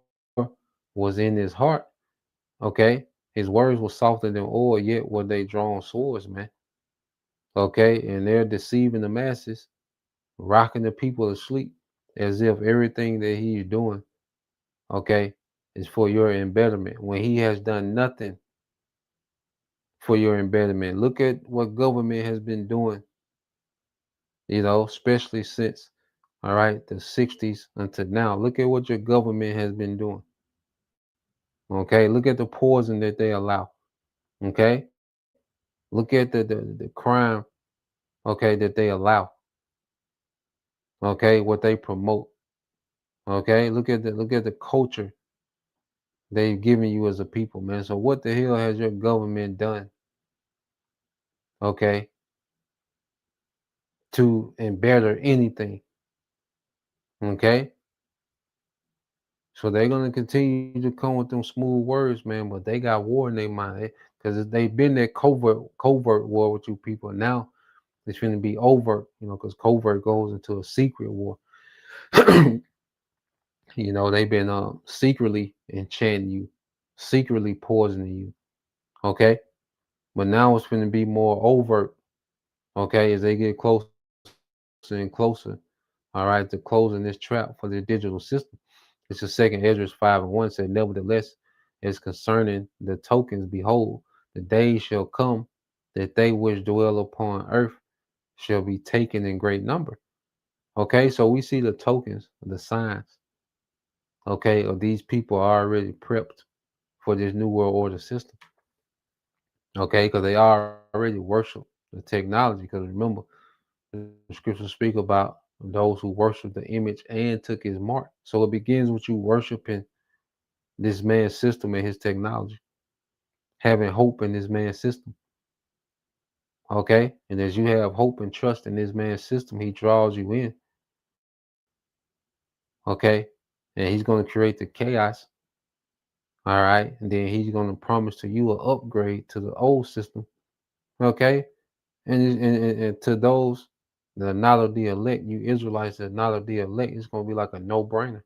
was in his heart. Okay, his words were softer than oil, yet were they drawn swords, man. Okay, and they're deceiving the masses, rocking the people to sleep as if everything that he's doing, okay, is for your embetterment when he has done nothing for your embetterment. Look at what government has been doing, especially since, all right, the 60s until now. Look at what your government has been doing. Okay, look at the poison that they allow. Okay, look at the crime, okay, that they allow. Okay, what they promote. Okay, look at the culture they've given you as a people, man. So what the hell has your government done? Okay, to embetter anything. Okay, so they're gonna continue to come with them smooth words, man. But they got war in their mind because they've been that covert war with you people. Now it's gonna be overt, because covert goes into a secret war. They've been secretly enchanting you, secretly poisoning you. Okay, but now it's gonna be more overt. Okay, as they get closer and closer, all right, to closing this trap for the digital system. It's the second Esdras 5 and 1 said, Nevertheless, as concerning the tokens, behold, the days shall come that they which dwell upon earth shall be taken in great number. Okay, so we see the tokens, the signs, okay, of these people are already prepped for this new world order system. Okay, because they already worship the technology. Because remember, the scriptures speak about those who worship the image and took his mark. So it begins with you worshiping this man's system and his technology, having hope in this man's system. Okay, and as you have hope and trust in this man's system, he draws you in. Okay, and he's going to create the chaos. All right, and then he's going to promise to you an upgrade to the old system. Okay, and to those that are not of the elect, you Israelites that are not of the elect, it's going to be like a no-brainer.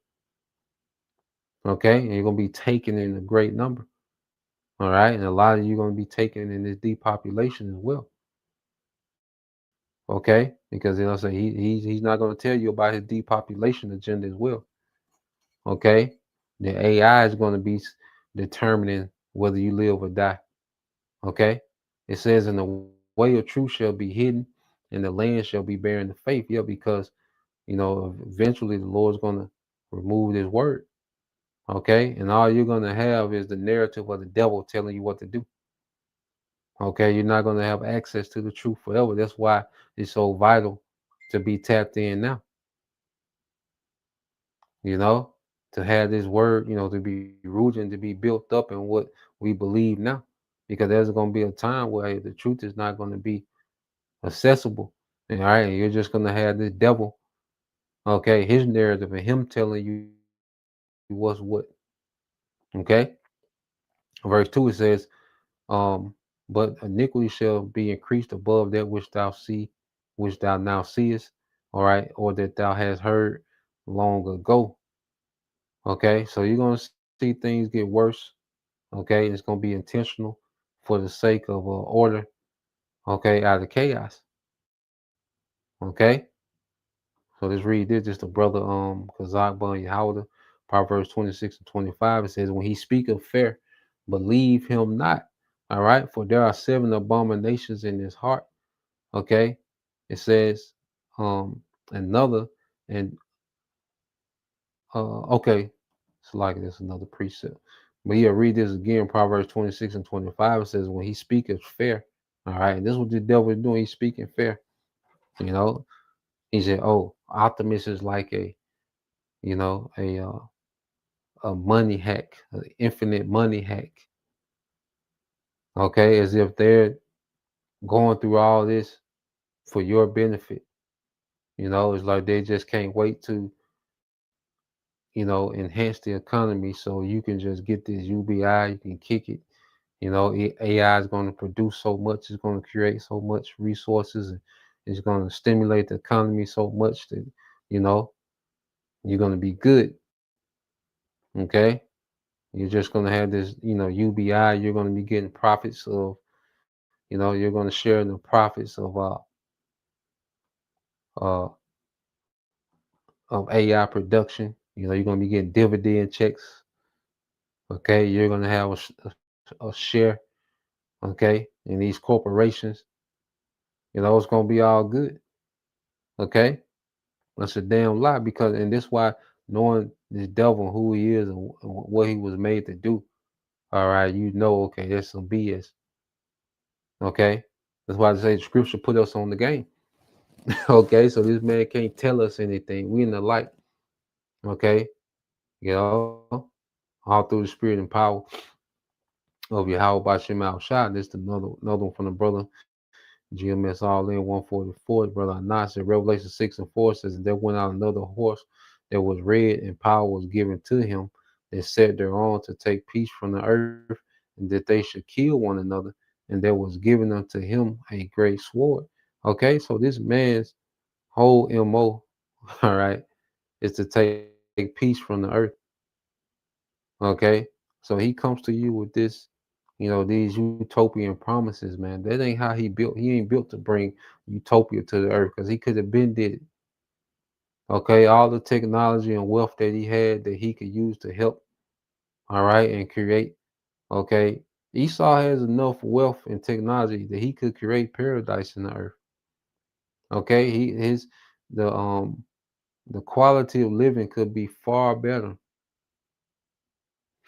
Okay, and you're going to be taken in a great number. All right, and a lot of you are going to be taken in this depopulation as well. Okay, because you know, say he's not going to tell you about his depopulation agenda as well. Okay, the AI is going to be determining whether you live or die. Okay, it says, "In the way of truth shall be hidden, and the land shall be bearing the faith." Yeah, because you know eventually the Lord's going to remove His word. Okay, and all you're going to have is the narrative of the devil telling you what to do. Okay, you're not going to have access to the truth forever. That's why it's so vital to be tapped in now. You know, to have this word, you know, to be rooted and to be built up in what we believe now. Because there's going to be a time where the truth is not going to be accessible. And all right, you're just going to have this devil, okay, his narrative and him telling you what's what. Okay. Verse 2 it says, but iniquity shall be increased above that which thou now seest, all right, or that thou hast heard long ago. Okay, so you're gonna see things get worse. Okay, it's gonna be intentional for the sake of order. Okay, out of chaos. Okay, so let's read this. Just the brother Kazak Bun Yahweh, Proverbs 26 and 25. It says, when he speaketh fair, believe him not. All right, for there are 7 abominations in his heart. Okay, it says another and okay, it's like this another precept. But yeah, read this again, Proverbs 26 and 25. It says, when he speaketh fair, all right, and this is what the devil is doing, he's speaking fair. You know, he said, oh, optimist is like a, you know, a money hack, an infinite money hack. Okay, as if they're going through all this for your benefit. You know, it's like they just can't wait to, you know, enhance the economy so you can just get this UBI, you can kick it. You know, AI is going to produce so much, it's going to create so much resources, and it's going to stimulate the economy so much that, you know, you're going to be good. Okay. You're just going to have this, you know, UBI, you're going to be getting profits of, you know, you're going to share in the profits uh, of AI production. You know, you're going to be getting dividend checks. Okay. You're going to have a share, okay, in these corporations. You know, it's gonna be all good. Okay, that's a damn lie because, and this why knowing this devil who he is and what he was made to do. All right, you know, okay, there's some BS. Okay, that's why I say the scripture put us on the game. Okay, so this man can't tell us anything. We in the light. Okay, you know, all through the spirit and power of Yahweh by Shem Al Shah. This is another one from the brother GMS all in 144. Brother Anas in Revelation 6 and 4 says, there went out another horse that was red, and power was given to him that sat thereon to take peace from the earth, and that they should kill one another. And there was given unto him a great sword. Okay, so this man's whole MO, all right, is to take peace from the earth. Okay, so he comes to you with this, you know, these utopian promises, man. That ain't how he built. He ain't built to bring utopia to the earth because he could have been did it. Okay, all the technology and wealth that he had that he could use to help, all right, and create. Okay, Esau has enough wealth and technology that he could create paradise in the earth. Okay, the um the quality of living could be far better,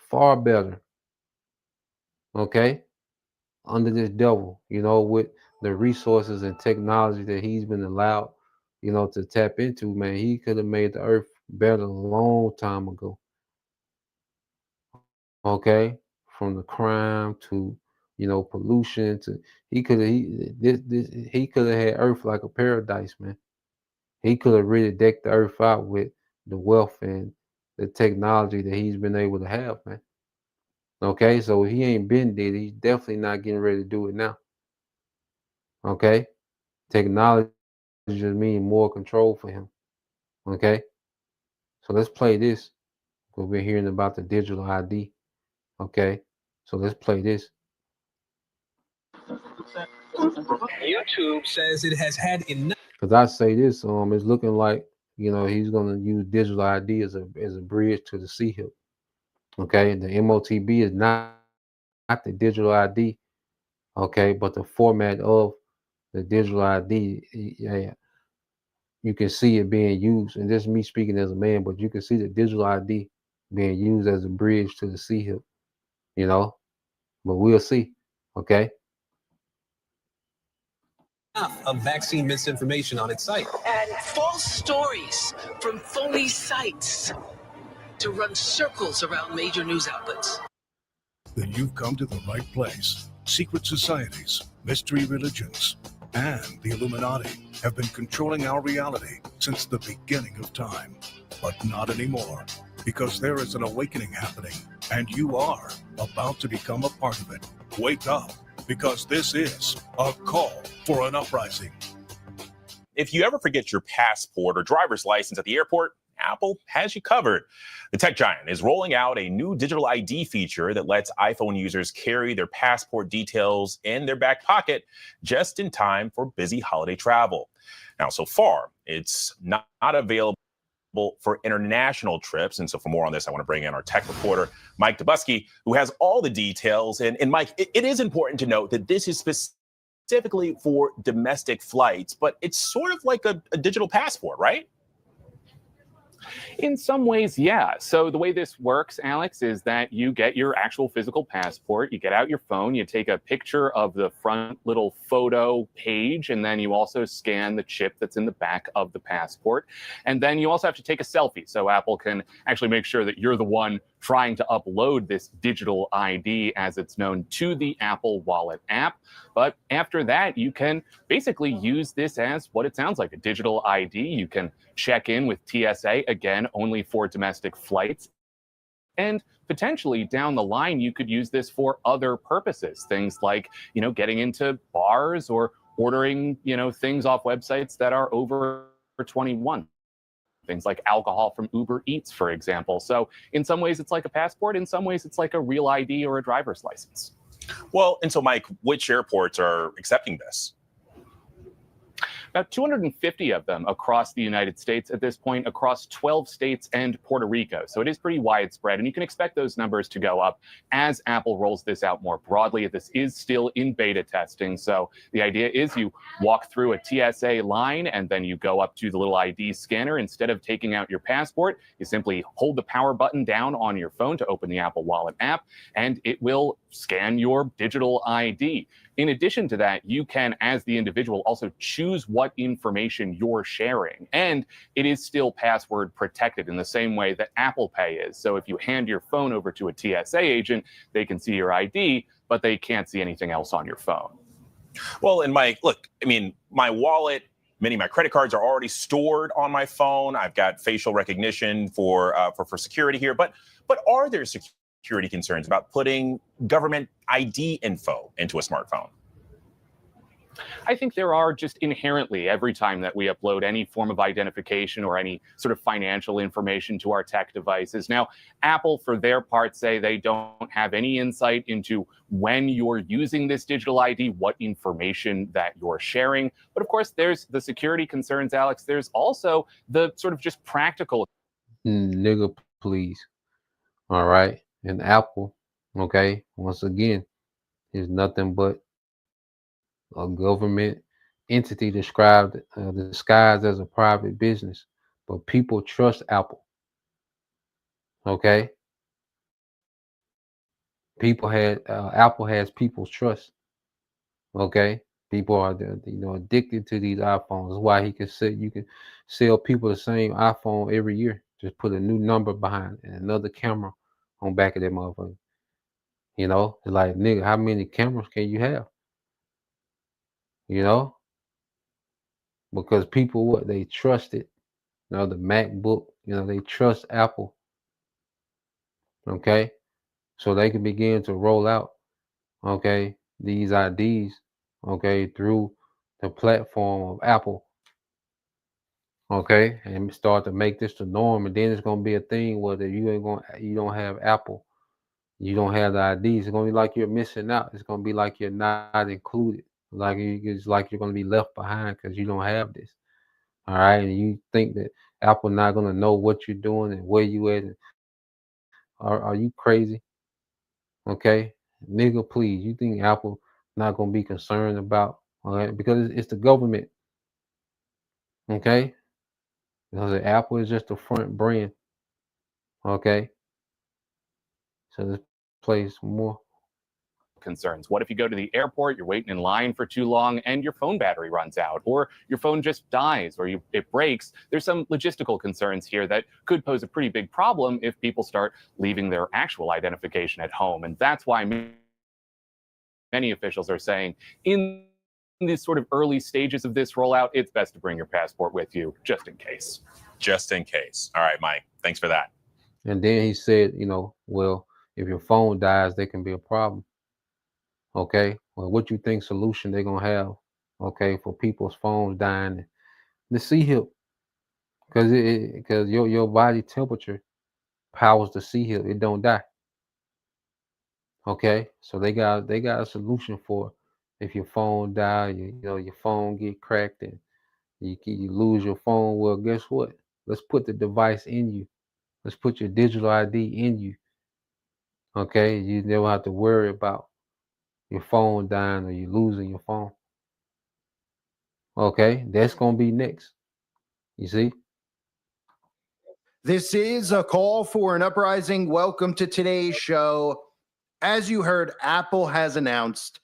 far better. Okay, under this devil, you know, with the resources and technology that he's been allowed, you know, to tap into, man, he could have made the earth better a long time ago. Okay, from the crime to, you know, pollution to he could have had earth like a paradise, man. He could have really decked the earth out with the wealth and the technology that he's been able to have, man. Okay, so he ain't been dead. He's definitely not getting ready to do it now. Okay, technology just mean more control for him. Okay, so let's play this. We've been hearing about the digital ID. Okay, so let's play this. YouTube says it has had enough. Because I say this, it's looking like, he's gonna use digital ID as a bridge to the C hip. Okay, the MOTB is not the digital ID. Okay, but the format of the digital ID, yeah, you can see it being used, and this is me speaking as a man, but you can see the digital ID being used as a bridge to the C hip. But we'll see. Okay. Of vaccine misinformation on its site. And false stories from phony sites to run circles around major news outlets. Then you've come to the right place. Secret societies, mystery religions, and the Illuminati have been controlling our reality since the beginning of time. But not anymore, because there is an awakening happening, and you are about to become a part of it. Wake up, because this is a call for an uprising. If you ever forget your passport or driver's license at the airport, Apple has you covered. The tech giant is rolling out a new digital ID feature that lets iPhone users carry their passport details in their back pocket just in time for busy holiday travel. Now, so far, it's not available for international trips. And so for more on this, I want to bring in our tech reporter, Mike Dubusky, who has all the details. And Mike, it is important to note that this is specifically for domestic flights, but it's sort of like a digital passport, right? In some ways, yeah. So the way this works, Alex, is that you get your actual physical passport, you get out your phone, you take a picture of the front little photo page, and then you also scan the chip that's in the back of the passport. And then you also have to take a selfie so Apple can actually make sure that you're the one trying to upload this digital ID, as it's known, to the Apple Wallet app. But after that, you can basically use this as what it sounds like, a digital ID. You can check in with TSA, again, only for domestic flights. And potentially down the line, you could use this for other purposes, things like, getting into bars or ordering, things off websites that are over 21. Things like alcohol from Uber Eats, for example. So in some ways, it's like a passport. In some ways, it's like a real ID or a driver's license. Well, and so, Mike, which airports are accepting this? About 250 of them across the United States at this point, across 12 states and Puerto Rico. So it is pretty widespread, and you can expect those numbers to go up as Apple rolls this out more broadly. This is still in beta testing. So the idea is you walk through a TSA line, and then you go up to the little ID scanner. Instead of taking out your passport, you simply hold the power button down on your phone to open the Apple Wallet app, and it will scan your digital ID. In addition to that, you can, as the individual, also choose what information you're sharing. And it is still password protected in the same way that Apple Pay is. So if you hand your phone over to a TSA agent, they can see your ID, but they can't see anything else on your phone. Well, and Mike, look, my wallet, many of my credit cards are already stored on my phone. I've got facial recognition for security here. But are there security concerns about putting government ID info into a smartphone? I think there are just inherently every time that we upload any form of identification or any sort of financial information to our tech devices. Now, Apple, for their part, say they don't have any insight into when you're using this digital ID, what information that you're sharing. But of course, there's the security concerns, Alex. There's also the sort of just practical. Nigga, please. All right. And Apple, okay, once again, is nothing but a government entity disguised as a private business. But people trust Apple. Okay? Apple has people's trust. Okay? People are addicted to these iPhones. That's why you can sell people the same iPhone every year. Just put a new number behind it and another camera on back of that motherfucker. It's like, nigga, how many cameras can you have? Because people, they trust it. The MacBook, they trust Apple. Okay? So they can begin to roll out, okay, these IDs, okay, through the platform of Apple. Okay, and start to make this the norm, and then it's gonna be a thing where you don't have Apple, you don't have the IDs. It's gonna be like you're missing out. It's gonna be like you're not included. Like it's like you're gonna be left behind because you don't have this. All right, and you think that Apple not gonna know what you're doing and where you at? Are you crazy? Okay, nigga, please. You think Apple not gonna be concerned about? All right, because it's the government. Okay, because Apple is just the front brand. Okay, so this plays more. Concerns. What if you go to the airport, you're waiting in line for too long, and your phone battery runs out, or your phone just dies, or it breaks? There's some logistical concerns here that could pose a pretty big problem if people start leaving their actual identification at home. And that's why many officials are saying in these sort of early stages of this rollout, it's best to bring your passport with you just in case. Just in case. All right, Mike, thanks for that. And then he said, well, if your phone dies, there can be a problem. Okay, well, what you think solution they're gonna have? Okay, for people's phones dying, the C hip, because your body temperature powers the C hip. It don't die. Okay, so they got a solution for if your phone die, your phone get cracked and you lose your phone. Well, guess what? Let's put the device in you. Let's put your digital ID in you. Okay, you never have to worry about your phone dying or you losing your phone. Okay, that's gonna be next. You see? This is a call for an uprising. Welcome to today's show. As you heard, Apple has announced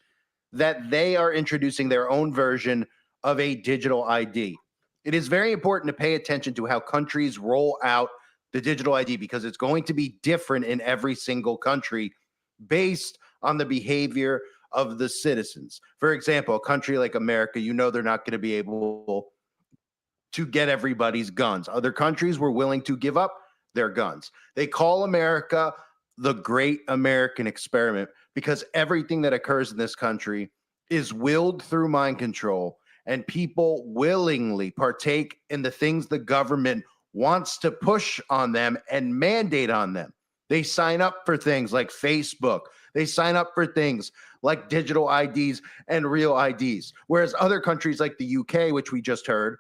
that they are introducing their own version of a digital ID. It is very important to pay attention to how countries roll out the digital ID because it's going to be different in every single country based on the behavior of the citizens. For example, a country like America, they're not going to be able to get everybody's guns. Other countries were willing to give up their guns. They call America the great American experiment because everything that occurs in this country is willed through mind control, and people willingly partake in the things the government wants to push on them and mandate on them. They sign up for things like Facebook. They sign up for things like digital IDs and real IDs. Whereas other countries like the UK, which we just heard,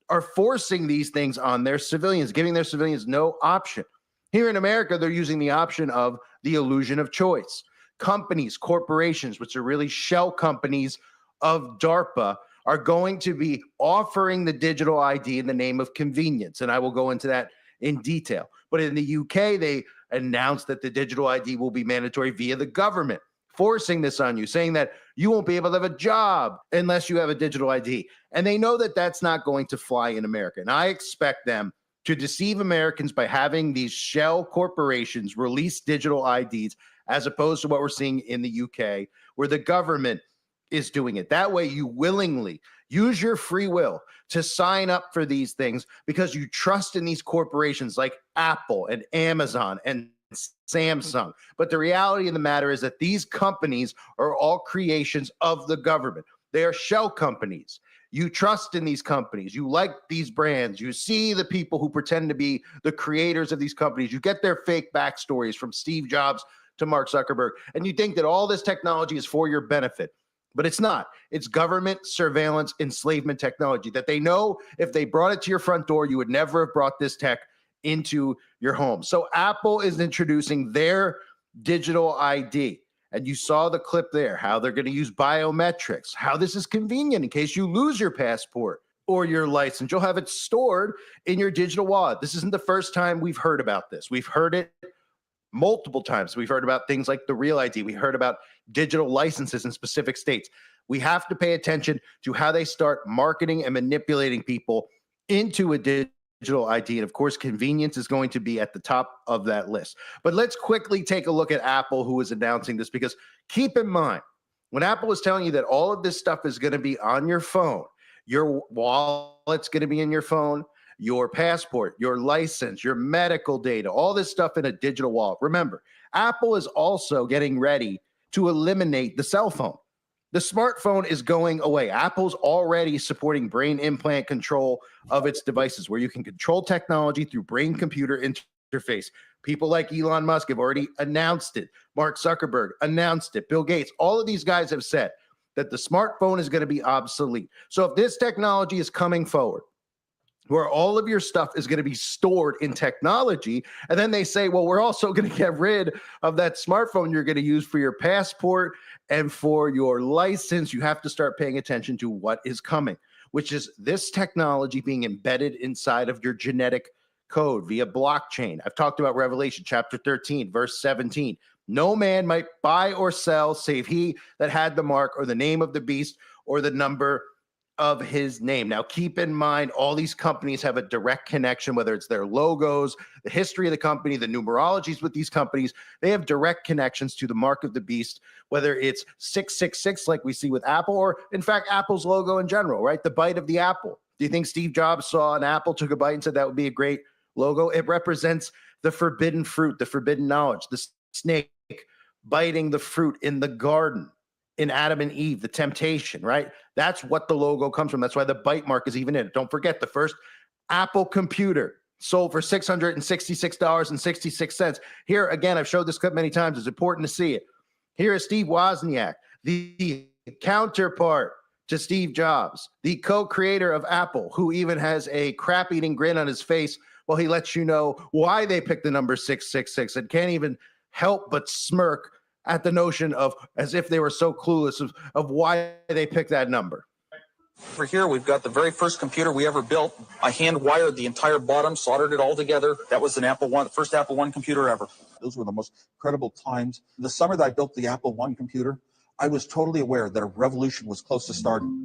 are forcing these things on their civilians, giving their civilians no option. Here in America, they're using the option of the illusion of choice. Companies, corporations, which are really shell companies of DARPA, are going to be offering the digital ID in the name of convenience. And I will go into that in detail. But in the UK, they announced that the digital ID will be mandatory via the government, forcing this on you, saying that you won't be able to have a job unless you have a digital ID. And they know that that's not going to fly in America. And I expect them to deceive Americans by having these shell corporations release digital IDs as opposed to what we're seeing in the UK, where the government is doing it. That way, you willingly use your free will to sign up for these things because you trust in these corporations like Apple and Amazon and Samsung. But the reality of the matter is that these companies are all creations of the government. They are shell companies. You trust in these companies. You like these brands. You see the people who pretend to be the creators of these companies. You get their fake backstories from Steve Jobs to Mark Zuckerberg, and you think that all this technology is for your benefit. But it's not. It's government surveillance enslavement technology that they know if they brought it to your front door, you would never have brought this tech into your home. So Apple is introducing their digital ID. And you saw the clip there, how they're going to use biometrics, how this is convenient in case you lose your passport or your license. You'll have it stored in your digital wallet. This isn't the first time we've heard about this. We've heard it multiple times. We've heard about things like the Real ID. We heard about digital licenses in specific states. We have to pay attention to how they start marketing and manipulating people into a digital ID. And of course, convenience is going to be at the top of that list. But let's quickly take a look at Apple, who is announcing this, because keep in mind, when Apple is telling you that all of this stuff is going to be on your phone, your wallet's going to be in your phone, your passport, your license, your medical data, all this stuff in a digital wallet. Remember, Apple is also getting ready to eliminate the cell phone. The smartphone is going away. Apple's already supporting brain implant control of its devices, where you can control technology through brain-computer interface. People like Elon Musk have already announced it. Mark Zuckerberg announced it. Bill Gates, all of these guys have said that the smartphone is going to be obsolete. So if this technology is coming forward, where all of your stuff is going to be stored in technology, and then they say, well, we're also going to get rid of that smartphone you're going to use for your passport and for your license, you have to start paying attention to what is coming, which is this technology being embedded inside of your genetic code via blockchain. I've talked about Revelation chapter 13, verse 17. No man might buy or sell save he that had the mark or the name of the beast or the number of his name. Now, keep in mind, all these companies have a direct connection, whether it's their logos, the history of the company, the numerologies with these companies, they have direct connections to the mark of the beast, whether it's 666 like we see with Apple, or in fact, Apple's logo in general, right? The bite of the apple. Do you think Steve Jobs saw an apple, took a bite and said that would be a great logo? It represents the forbidden fruit, the forbidden knowledge, the snake biting the fruit in the garden. In Adam and Eve, the temptation, right? That's what the logo comes from. That's why the bite mark is even in it. Don't forget, the first Apple computer sold for $666.66. Here, again, I've showed this clip many times. It's important to see it. Here is Steve Wozniak, the counterpart to Steve Jobs, the co-creator of Apple, who even has a crap-eating grin on his face while he lets you know why they picked the number 666 and can't even help but smirk at the notion of, as if they were so clueless of why they picked that number. Over here, we've got the very first computer we ever built. I hand wired the entire bottom, soldered it all together. That was an Apple I, the first Apple I computer ever. Those were the most credible times. The summer that I built the Apple I computer, I was totally aware that a revolution was close to starting.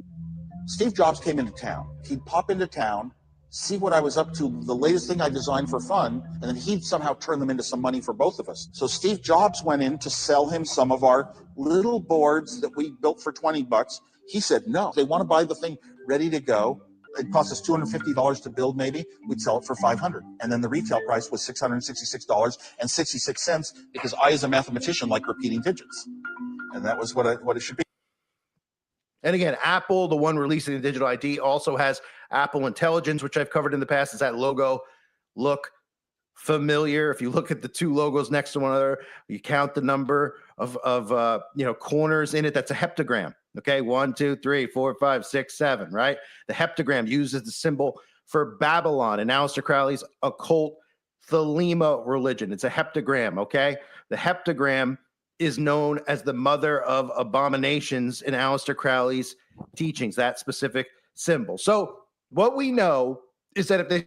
Steve Jobs came into town. He'd pop into town, see what I was up to, the latest thing I designed for fun, and then he'd somehow turn them into some money for both of us. So Steve Jobs went in to sell him some of our little boards that we built for $20. He said, no, they want to buy the thing ready to go. It cost us $250 to build maybe. We'd sell it for $500. And then the retail price was $666.66 because I, as a mathematician, like repeating digits. And that was what it should be. And again, Apple, the one releasing the digital ID, also has Apple Intelligence, which I've covered in the past. Does that logo look familiar? If you look at the two logos next to one another, you count the number of corners in it. That's a heptagram. Okay, 1, 2, 3, 4, 5, 6, 7. Right. The heptagram uses the symbol for Babylon in Aleister Crowley's occult Thelema religion. It's a heptagram. Okay, the heptagram is known as the mother of abominations in Aleister Crowley's teachings, that specific symbol. So what we know is that if they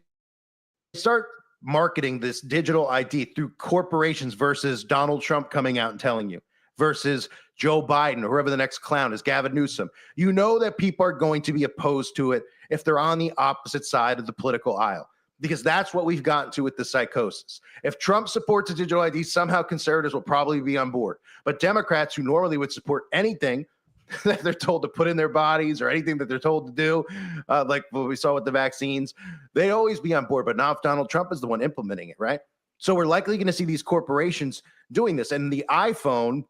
start marketing this digital ID through corporations versus Donald Trump coming out and telling you, versus Joe Biden or whoever the next clown is, Gavin Newsom, you know that people are going to be opposed to it if they're on the opposite side of the political aisle. Because that's what we've gotten to with the psychosis. If Trump supports a digital ID, somehow conservatives will probably be on board. But Democrats, who normally would support anything that they're told to put in their bodies or anything that they're told to do, like what we saw with the vaccines, they'd always be on board. But now if Donald Trump is the one implementing it, right? So we're likely going to see these corporations doing this. And the iPhone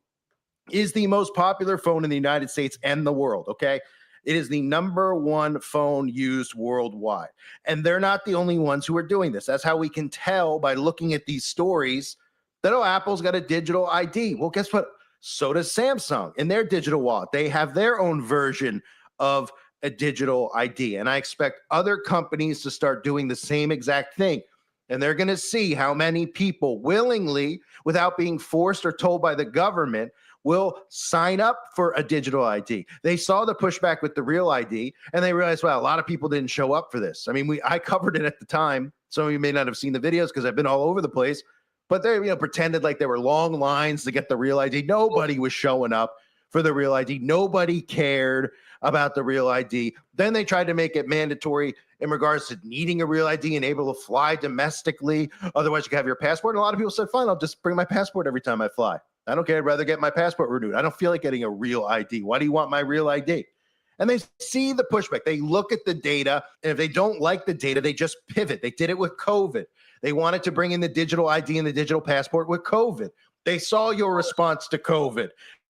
is the most popular phone in the United States and the world, okay? It is the #1 phone used worldwide. And they're not the only ones who are doing this. That's how we can tell by looking at these stories that, oh, Apple's got a digital ID. Well, guess what? So does Samsung in their digital wallet. They have their own version of a digital ID. And I expect other companies to start doing the same exact thing. And they're going to see how many people willingly, without being forced or told by the government, will sign up for a digital ID. They saw the pushback with the real ID, and they realized, well, a lot of people didn't show up for this. I mean, I covered it at the time. Some of you may not have seen the videos because I've been all over the place, but they pretended like there were long lines to get the real ID. Nobody was showing up for the real ID. Nobody cared about the real ID. Then they tried to make it mandatory in regards to needing a real ID and able to fly domestically. Otherwise, you can have your passport. And a lot of people said, fine, I'll just bring my passport every time I fly. I don't care. I'd rather get my passport renewed. I don't feel like getting a real ID. Why do you want my real ID? And they see the pushback. They look at the data. And if they don't like the data, they just pivot. They did it with COVID. They wanted to bring in the digital ID and the digital passport with COVID. They saw your response to COVID.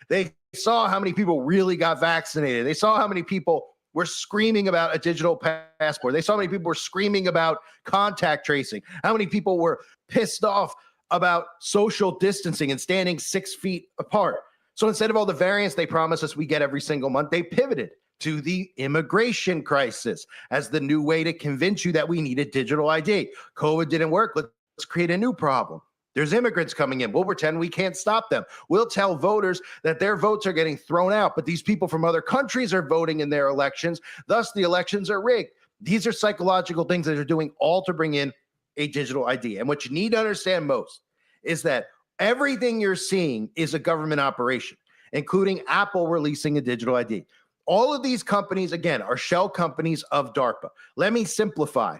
They saw how many people really got vaccinated. They saw how many people were screaming about a digital passport. They saw how many people were screaming about contact tracing, how many people were pissed off about social distancing and standing 6 feet apart. So instead of all the variants they promise us we get every single month, they pivoted to the immigration crisis as the new way to convince you that we need a digital ID. COVID didn't work. Let's create a new problem. There's immigrants coming in. We'll pretend we can't stop them. We'll tell voters that their votes are getting thrown out, but these people from other countries are voting in their elections. Thus, the elections are rigged. These are psychological things that they're doing all to bring in a digital ID. And what you need to understand most is that everything you're seeing is a government operation, including Apple releasing a digital ID. All of these companies, again, are shell companies of DARPA. Let me simplify.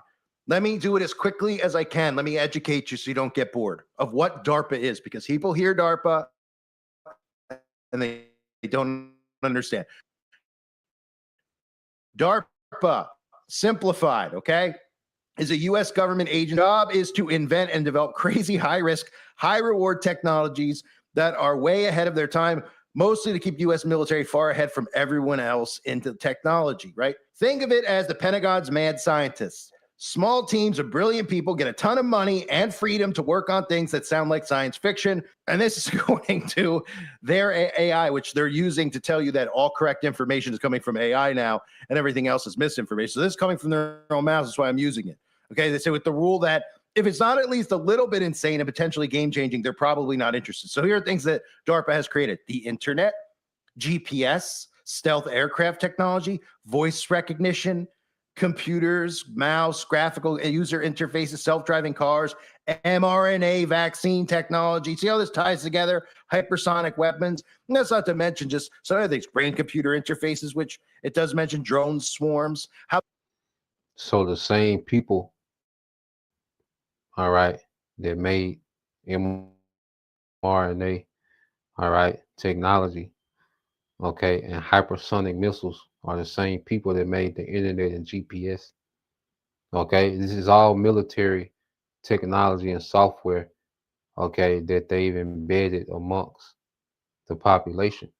Let me do it as quickly as I can. Let me educate you so you don't get bored of what DARPA is, because people hear DARPA and they don't understand. DARPA, simplified, okay, is a U.S. government agent. Job is to invent and develop crazy high-risk, high-reward technologies that are way ahead of their time, mostly to keep U.S. military far ahead from everyone else into technology, right? Think of it as the Pentagon's mad scientists. Small teams of brilliant people get a ton of money and freedom to work on things that sound like science fiction. And this is going to their AI, which they're using to tell you that all correct information is coming from AI now and everything else is misinformation. So this is coming from their own mouths. That's why I'm using it. Okay, they say with the rule that if it's not at least a little bit insane and potentially game-changing, they're probably not interested. So here are things that DARPA has created: the internet, GPS, stealth aircraft technology, voice recognition, computers, mouse, graphical user interfaces, self-driving cars, mRNA vaccine technology. See how this ties together? Hypersonic weapons. And that's not to mention just some other things, brain-computer interfaces, which it does mention drone swarms. So the same people, all right, that made mRNA, all right, technology, okay, and hypersonic missiles are the same people that made the internet and GPS. Okay, this is all military technology and software, okay, that they've embedded amongst the population.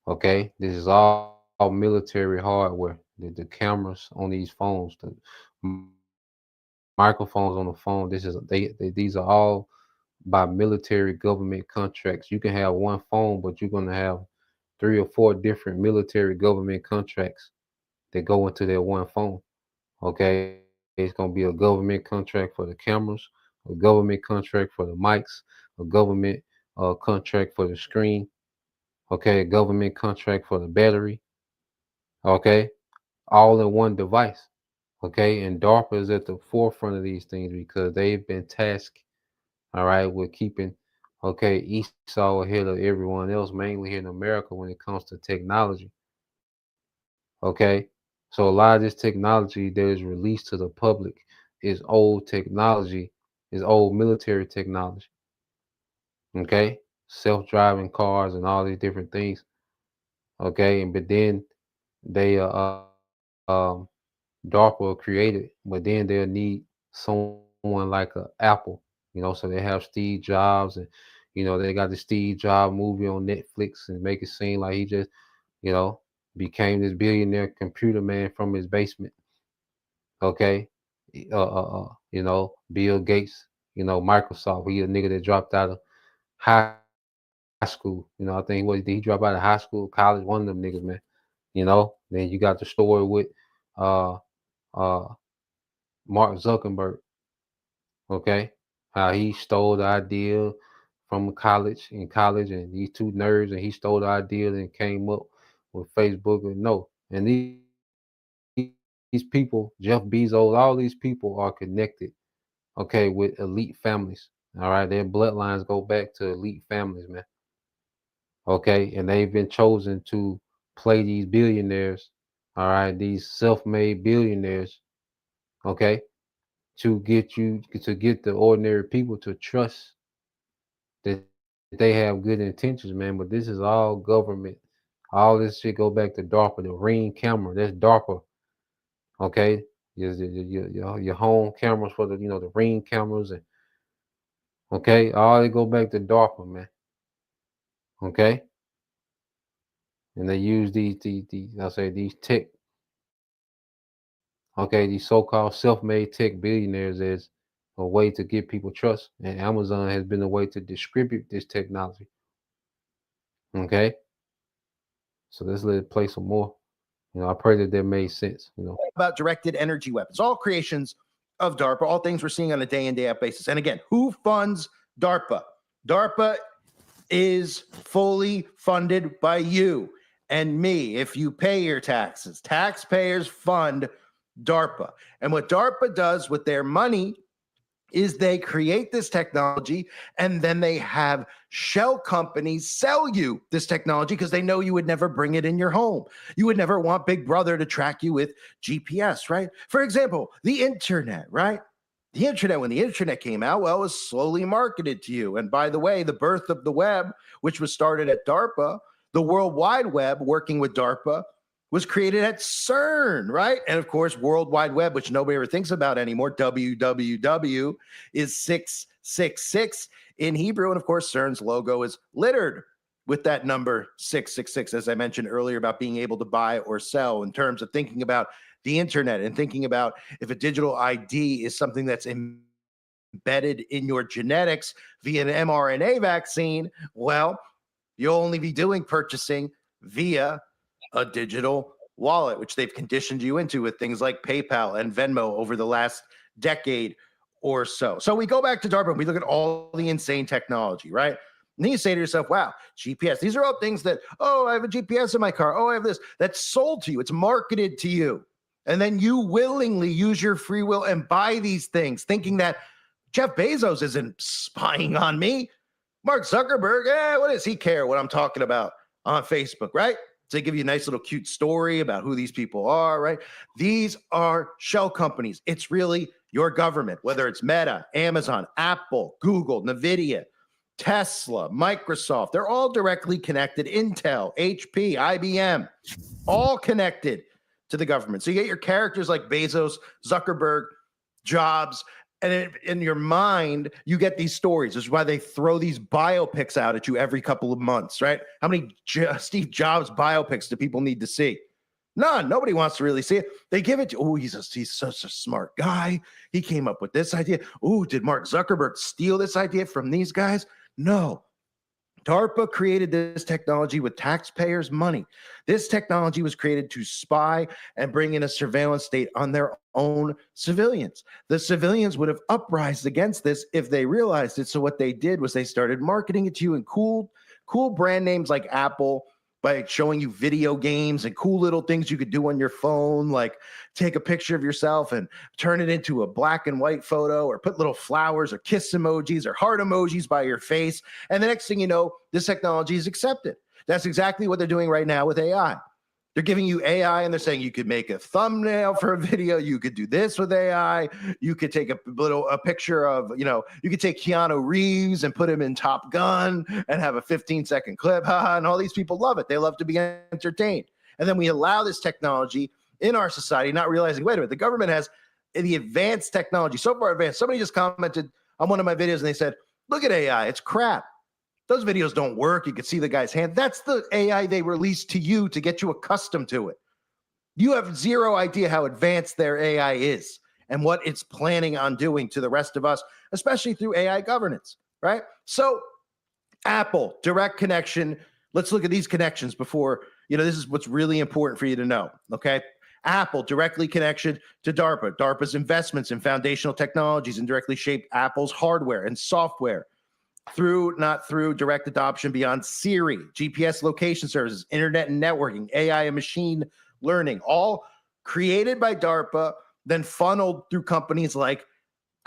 Okay, this is all military hardware. The cameras on these phones, the microphones on the phone. This is these are all by military government contracts. You can have one phone, but you're going to have 3 or 4 different military government contracts that go into that one phone. Okay, it's going to be a government contract for the cameras, a government contract for the mics, a government contract for the screen. Okay, a government contract for the battery. Okay, all in one device. Okay, and DARPA is at the forefront of these things because they've been tasked, all right, with keeping, okay, Esau ahead of everyone else, mainly here in America when it comes to technology. Okay, so a lot of this technology that is released to the public is old technology, is old military technology. Okay, self-driving cars and all these different things. Okay, and but then they um DARPA will create it, but then they'll need someone like a Apple, so they have Steve Jobs, and they got the Steve Jobs movie on Netflix and make it seem like he just, you know, became this billionaire computer man from his basement. Okay. Bill Gates, Microsoft, he a nigga that dropped out of high school. I think he dropped out of high school, college, one of them niggas, man. Then you got the story with uh uh Mark Zuckerberg, okay? How he stole the idea from college, and these two nerds, and he stole the idea and came up with Facebook. And no, and these people, Jeff Bezos, all these people are connected, okay, with elite families. All right, their bloodlines go back to elite families, man. Okay, and they've been chosen to play these billionaires, all right, these self-made billionaires, okay, to get the ordinary people to trust that they have good intentions, man. But this is all government. All this shit go back to DARPA, the Ring camera. That's DARPA. Okay, your home cameras for the Ring cameras, and okay, all they go back to DARPA, man. Okay, and they use these tech. Okay, these so-called self-made tech billionaires as a way to get people trust, and Amazon has been a way to distribute this technology. Okay. So let's let it play some more. I pray that made sense. About directed energy weapons, all creations of DARPA, all things we're seeing on a day in, day out basis. And again, who funds DARPA? DARPA is fully funded by you and me. If you pay your taxes, taxpayers fund DARPA. And what DARPA does with their money is they create this technology and then they have shell companies sell you this technology because they know you would never bring it in your home. You would never want Big Brother to track you with GPS, right? For example, the internet, right? The internet, when the internet came out, well, it was slowly marketed to you. And by the way, the birth of the web, which was started at DARPA, the World Wide Web working with DARPA, was created at CERN, right? And of course, World Wide Web, which nobody ever thinks about anymore, WWW, is 666 in Hebrew. And of course, CERN's logo is littered with that number 666, as I mentioned earlier, about being able to buy or sell in terms of thinking about the internet and thinking about if a digital ID is something that's embedded in your genetics via an mRNA vaccine, well, you'll only be doing purchasing via a digital wallet, which they've conditioned you into with things like PayPal and Venmo over the last decade or so. So we go back to DARPA and we look at all the insane technology, right? And then you say to yourself, wow, GPS, these are all things that, oh, I have a GPS in my car. Oh, I have this. That's sold to you. It's marketed to you. And then you willingly use your free will and buy these things, thinking that Jeff Bezos isn't spying on me. Mark Zuckerberg, what does he care what I'm talking about on Facebook, right? So they give you a nice little cute story about who these people are, right? These are shell companies. It's really your government, whether it's Meta, Amazon, Apple, Google, NVIDIA, Tesla, Microsoft. They're all directly connected. Intel, HP, IBM, all connected to the government. So you get your characters like Bezos, Zuckerberg, Jobs, and in your mind, you get these stories. This is why they throw these biopics out at you every couple of months, right? How many Steve Jobs biopics do people need to see? None. Nobody wants to really see it. They give it to, oh, he's such a smart guy. He came up with this idea. Oh, did Mark Zuckerberg steal this idea from these guys? No. DARPA created this technology with taxpayers' money. This technology was created to spy and bring in a surveillance state on their own civilians. The civilians would have uprised against this if they realized it. So what they did was they started marketing it to you in cool brand names like Apple, by showing you video games and cool little things you could do on your phone, like take a picture of yourself and turn it into a black and white photo, or put little flowers or kiss emojis or heart emojis by your face. And the next thing you know, this technology is accepted. That's exactly what they're doing right now with AI. They're giving you AI and they're saying you could make a thumbnail for a video. You could do this with AI. You could take a picture of, you could take Keanu Reeves and put him in Top Gun and have a 15-second clip. And all these people love it. They love to be entertained. And then we allow this technology in our society, not realizing, wait a minute, the government has the advanced technology, so far advanced. Somebody just commented on one of my videos and they said, look at AI, it's crap. Those videos don't work. You can see the guy's hand. That's the AI they released to you to get you accustomed to it. You have zero idea how advanced their AI is and what it's planning on doing to the rest of us, especially through AI governance, right? So Apple, direct connection. Let's look at these connections before, this is what's really important for you to know, okay? Apple, directly connection to DARPA. DARPA's investments in foundational technologies indirectly shape Apple's hardware and software. Not through direct adoption beyond Siri, GPS location services, internet and networking, AI and machine learning, all created by DARPA, then funneled through companies like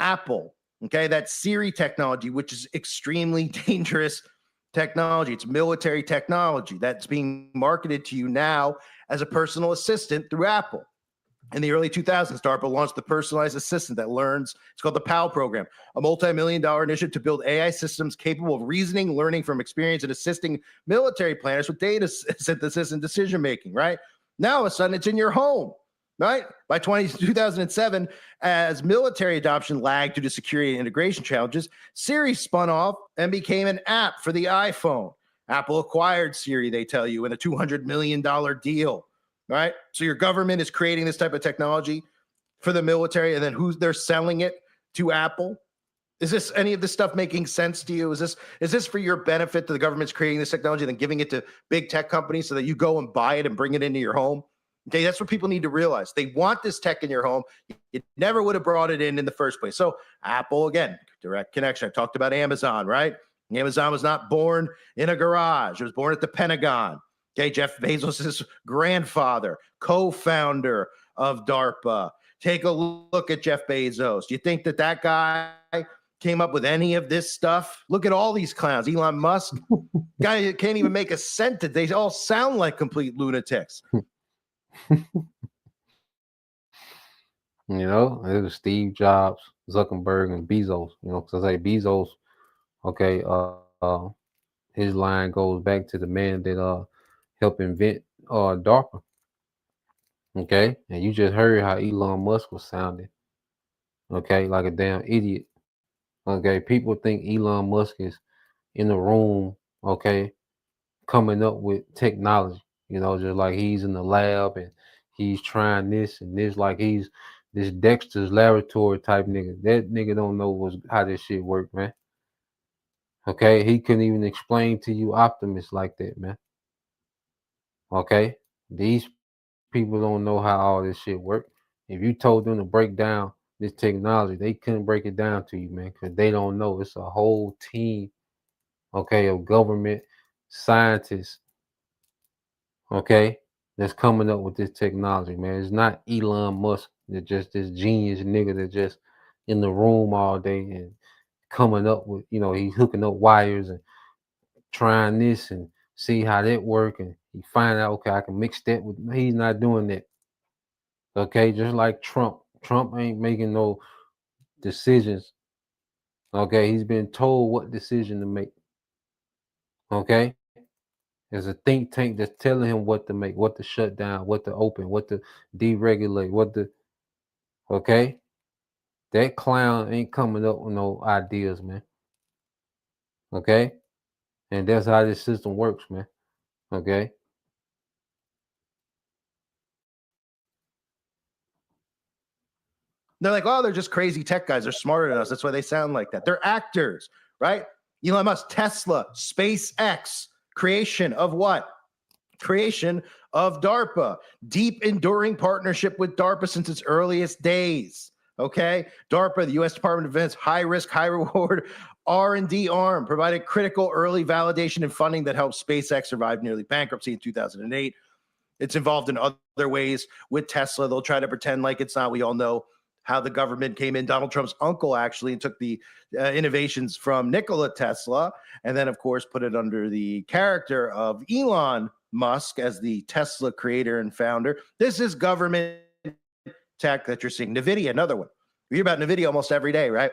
Apple. Okay, that's Siri technology, which is extremely dangerous technology. It's military technology that's being marketed to you now as a personal assistant through Apple. In the early 2000s, DARPA launched the personalized assistant that learns. It's called the PAL program, a multi-million-dollar initiative to build AI systems capable of reasoning, learning from experience, and assisting military planners with data synthesis and decision-making, right? Now, all of a sudden, it's in your home, right? By 2007, as military adoption lagged due to security and integration challenges, Siri spun off and became an app for the iPhone. Apple acquired Siri, they tell you, in a $200 million deal. Right? So your government is creating this type of technology for the military, and then they're selling it to Apple. Is this any of this stuff making sense to you? Is this for your benefit that the government's creating this technology and then giving it to big tech companies so that you go and buy it and bring it into your home? Okay, that's what people need to realize. They want this tech in your home. You never would have brought it in the first place. So Apple, again, direct connection. I talked about Amazon, right? Amazon was not born in a garage. It was born at the Pentagon. Okay, Jeff Bezos' grandfather, co-founder of DARPA. Take a look at Jeff Bezos. Do you think that guy came up with any of this stuff? Look at all these clowns. Elon Musk, guy can't even make a sentence. They all sound like complete lunatics. You know, it was Steve Jobs, Zuckerberg, and Bezos. You know, because I say Bezos, okay, his line goes back to the man that helped invent DARPA. Okay, and you just heard how Elon Musk was sounding. Okay, like a damn idiot. Okay, people think Elon Musk is in the room. Okay, coming up with technology. You know, just like he's in the lab and he's trying this and this, like he's this Dexter's laboratory type nigga. That nigga don't know how this shit work, man. Okay, he couldn't even explain to you Optimus like that, man. Okay, these people don't know how all this shit work. If you told them to break down this technology, they couldn't break it down to you, man, because they don't know. It's a whole team, okay, of government scientists, okay, that's coming up with this technology, man. It's not Elon Musk that just this genius nigga that just in the room all day and coming up with, you know, he's hooking up wires and trying this and see how that work, and he find out, okay, I can mix that with. He's not doing that. Okay, just like Trump. Trump ain't making no decisions. Okay, he's been told what decision to make. Okay, there's a think tank that's telling him what to make, what to shut down, what to open, what to deregulate, what to. Okay, that clown ain't coming up with no ideas, man. Okay, and that's how this system works, man. Okay. They're like, oh, they're just crazy tech guys. They're smarter than us. That's why they sound like that. They're actors, right? Elon Musk, Tesla, SpaceX, creation of what? Creation of DARPA. Deep, enduring partnership with DARPA since its earliest days. Okay, DARPA, the U.S. Department of Defense, high risk, high reward R&D arm, provided critical early validation and funding that helped SpaceX survive nearly bankruptcy in 2008. It's involved in other ways with Tesla. They'll try to pretend like it's not. We all know how the government came in. Donald Trump's uncle actually took the innovations from Nikola Tesla and then, of course, put it under the character of Elon Musk as the Tesla creator and founder. This is government tech that you're seeing. NVIDIA, another one. We hear about NVIDIA almost every day, right?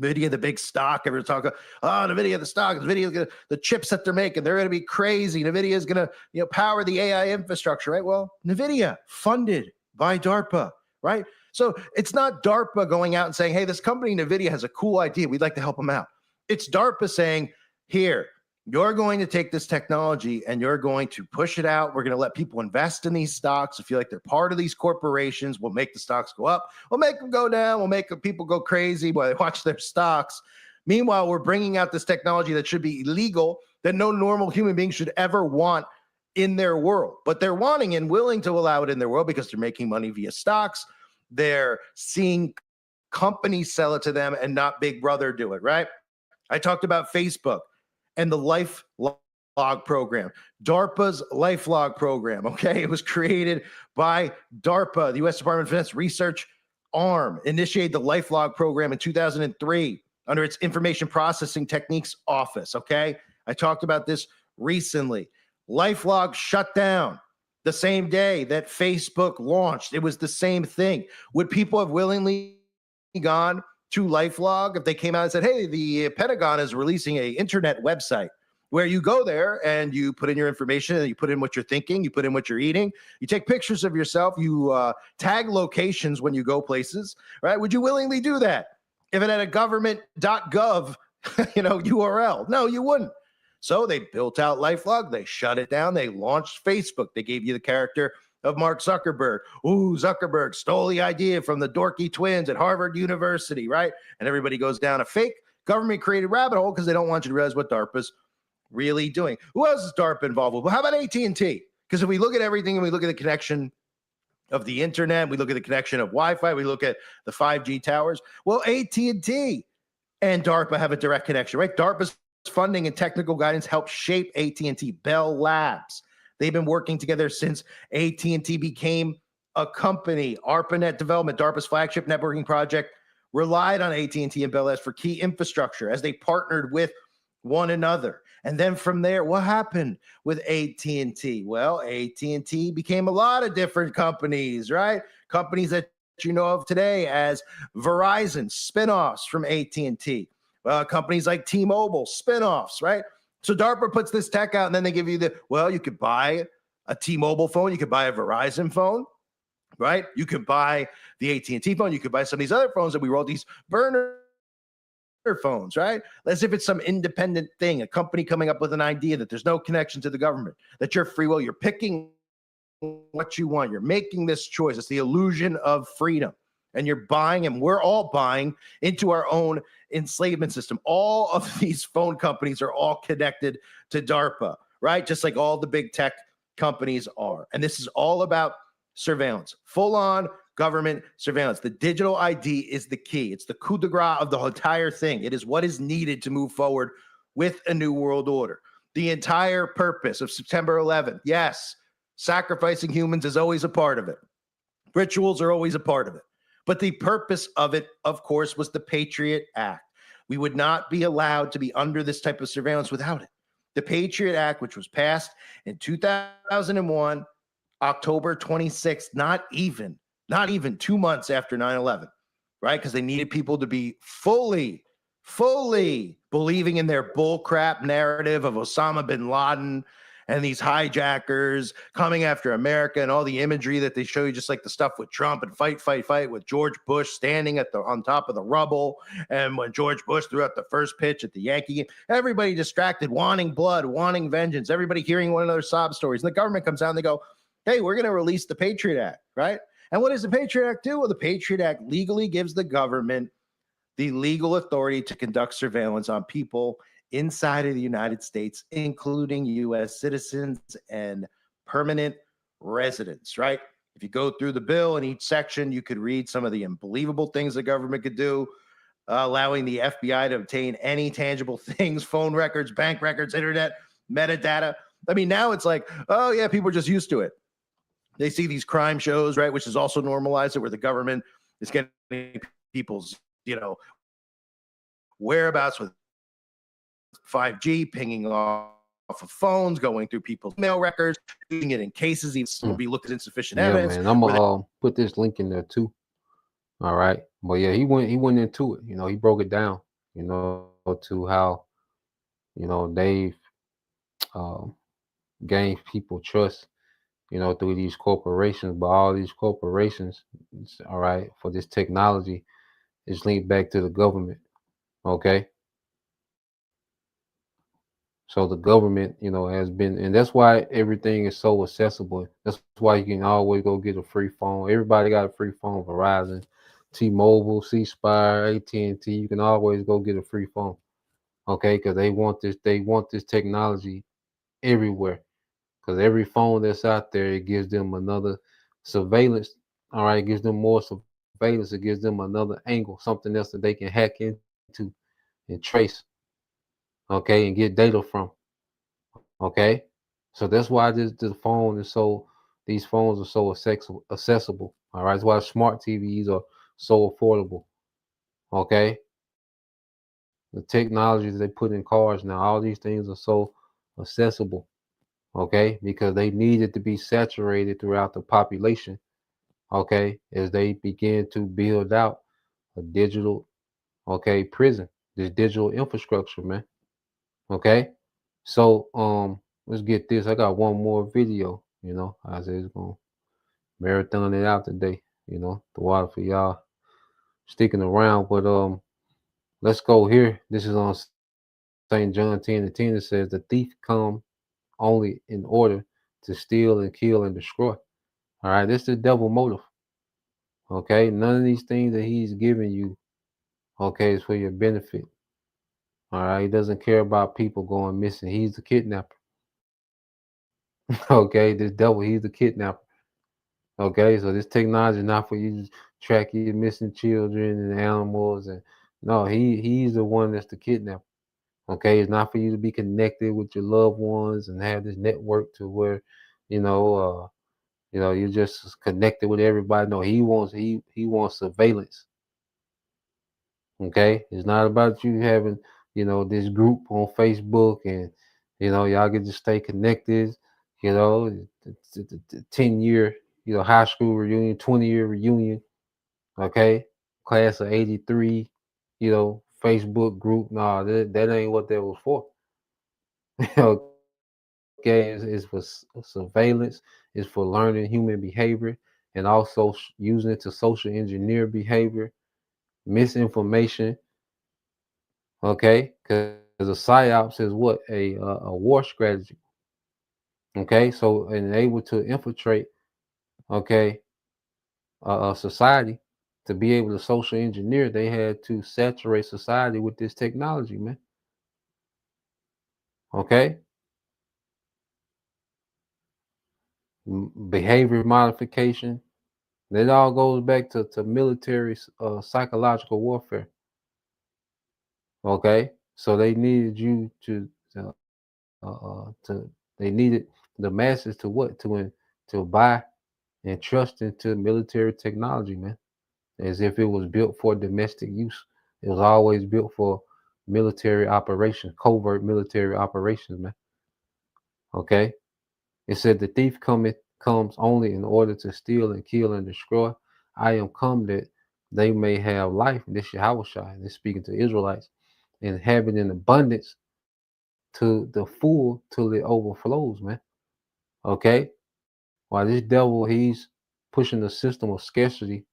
NVIDIA, the big stock. Everyone's talking, oh, NVIDIA, the stock. NVIDIA, the chips that they're making, they're going to be crazy. NVIDIA is going to, power the AI infrastructure, right? Well, NVIDIA, funded by DARPA, right? So it's not DARPA going out and saying, hey, this company, NVIDIA, has a cool idea. We'd like to help them out. It's DARPA saying, here, you're going to take this technology and you're going to push it out. We're going to let people invest in these stocks. If you like they're part of these corporations, we'll make the stocks go up. We'll make them go down. We'll make people go crazy while they watch their stocks. Meanwhile, we're bringing out this technology that should be illegal, that no normal human being should ever want in their world. But they're wanting and willing to allow it in their world because they're making money via stocks. They're seeing companies sell it to them and not Big Brother do it, right? I talked about Facebook and the LifeLog program, DARPA's LifeLog program, okay? It was created by DARPA, the U.S. Department of Defense research arm, initiated the LifeLog program in 2003 under its Information Processing Techniques Office, okay? I talked about this recently. LifeLog shut down the same day that Facebook launched. It was the same thing. Would people have willingly gone to LifeLog if they came out and said, hey, the Pentagon is releasing an internet website where you go there and you put in your information and you put in what you're thinking, you put in what you're eating, you take pictures of yourself, you tag locations when you go places, right? Would you willingly do that if it had a government.gov, URL? No, you wouldn't. So they built out LifeLog, they shut it down, they launched Facebook, they gave you the character of Mark Zuckerberg. Ooh, Zuckerberg stole the idea from the dorky twins at Harvard University, right? And everybody goes down a fake government created rabbit hole because they don't want you to realize what DARPA's really doing. Who else is DARPA involved with? Well, how about AT&T? Because if we look at everything and we look at the connection of the internet, we look at the connection of Wi-Fi, we look at the 5G towers. Well, AT&T and DARPA have a direct connection, right? DARPA's funding and technical guidance helped shape AT&T, Bell Labs. They've been working together since AT&T became a company. ARPANET development, DARPA's flagship networking project, relied on AT&T and Bell Labs for key infrastructure as they partnered with one another. And then from there, what happened with AT&T? Well, AT&T became a lot of different companies, right? Companies that you know of today as Verizon, spinoffs from AT&T. Companies like T-Mobile, spinoffs, right? So DARPA puts this tech out, and then they give you you could buy a T-Mobile phone, you could buy a Verizon phone, right? You could buy the AT&T phone, you could buy some of these other phones that we roll, these burner phones, right? As if it's some independent thing, a company coming up with an idea that there's no connection to the government, that you're free will, you're picking what you want, you're making this choice. It's the illusion of freedom. And you're buying, and we're all buying into our own enslavement system. All of these phone companies are all connected to DARPA, right? Just like all the big tech companies are. And this is all about surveillance, full-on government surveillance. The digital ID is the key. It's the coup de grace of the entire thing. It is what is needed to move forward with a new world order. The entire purpose of September 11th, yes, sacrificing humans is always a part of it. Rituals are always a part of it. But the purpose of it, of course, was the Patriot Act. We would not be allowed to be under this type of surveillance without it. The Patriot Act, which was passed in 2001, October 26th, not even 2 months after 9/11, right? Because they needed people to be fully believing in their bullcrap narrative of Osama bin Laden and these hijackers coming after America and all the imagery that they show you, just like the stuff with Trump and fight with George Bush standing on top of the rubble. And when George Bush threw out the first pitch at the Yankee game, everybody distracted, wanting blood, wanting vengeance, everybody hearing one another's sob stories. And the government comes out and they go, hey, we're going to release the Patriot Act, right? And what does the Patriot Act do? Well, the Patriot Act legally gives the government the legal authority to conduct surveillance on people inside of the United States, including U.S. citizens and permanent residents, right? If you go through the bill in each section, you could read some of the unbelievable things the government could do, allowing the FBI to obtain any tangible things, phone records, bank records, internet, metadata. I mean, now it's like, oh, yeah, people are just used to it. They see these crime shows, right, which is also normalized, where the government is getting people's, whereabouts with 5G, pinging off of phones, going through people's mail records, doing it in cases even will be looked at insufficient evidence. Yeah, man. I'm gonna put this link in there too. All right, but yeah, he went into it. He broke it down. To how they've gained people trust. Through these corporations, but all these corporations, all right, for this technology is linked back to the government. Okay. So the government, has been, and that's why everything is so accessible. That's why you can always go get a free phone. Everybody got a free phone. Verizon, T-Mobile, C-Spire, AT&T. You can always go get a free phone. Okay, because they want this technology everywhere. Because every phone that's out there, it gives them another surveillance. All right, it gives them more surveillance. It gives them another angle, something else that they can hack into and trace. Okay, and get data from. Okay, so that's why these phones are so accessible. All right, that's why smart TVs are so affordable. Okay, the technologies they put in cars now, all these things are so accessible. Okay, because they needed to be saturated throughout the population. Okay, as they begin to build out a digital, prison, this digital infrastructure, man. Okay, so let's get this. I got one more video. I said it's gonna marathon it out today. The water for y'all sticking around, but let's go here. This is on St. John 10:10. It says the thief come only in order to steal and kill and destroy. All right, this is the devil motive. Okay, none of these things that he's giving you, okay, is for your benefit. All right, he doesn't care about people going missing. He's the kidnapper. Okay, this devil, he's the kidnapper. Okay, so this technology is not for you to track your missing children and animals, and no, he's the one that's the kidnapper. Okay, it's not for you to be connected with your loved ones and have this network to where, you know, you're just connected with everybody. No, he wants surveillance. Okay, it's not about you having, this group on Facebook and, y'all get to stay connected. The 10-year, high school reunion, 20-year reunion. Okay, class of '83. Facebook group. No, that ain't what that was for. Okay, it's for surveillance. It's for learning human behavior and also using it to social engineer behavior, misinformation. Okay, because a psyops is what a war strategy. Okay, so and able to infiltrate. Okay, society to be able to social engineer, they had to saturate society with this technology, man. Okay, behavior modification. That all goes back to military psychological warfare. Okay, so they needed you to they needed the masses to what to buy and trust into military technology, man, as if it was built for domestic use. It was always built for military operations, covert military operations, man. Okay, it said the thief comes only in order to steal and kill and destroy. I am come that they may have life. This Yahushua, this speaking to Israelites, and have it in abundance to the full till it overflows, man. Okay? While this devil, he's pushing the system of scarcity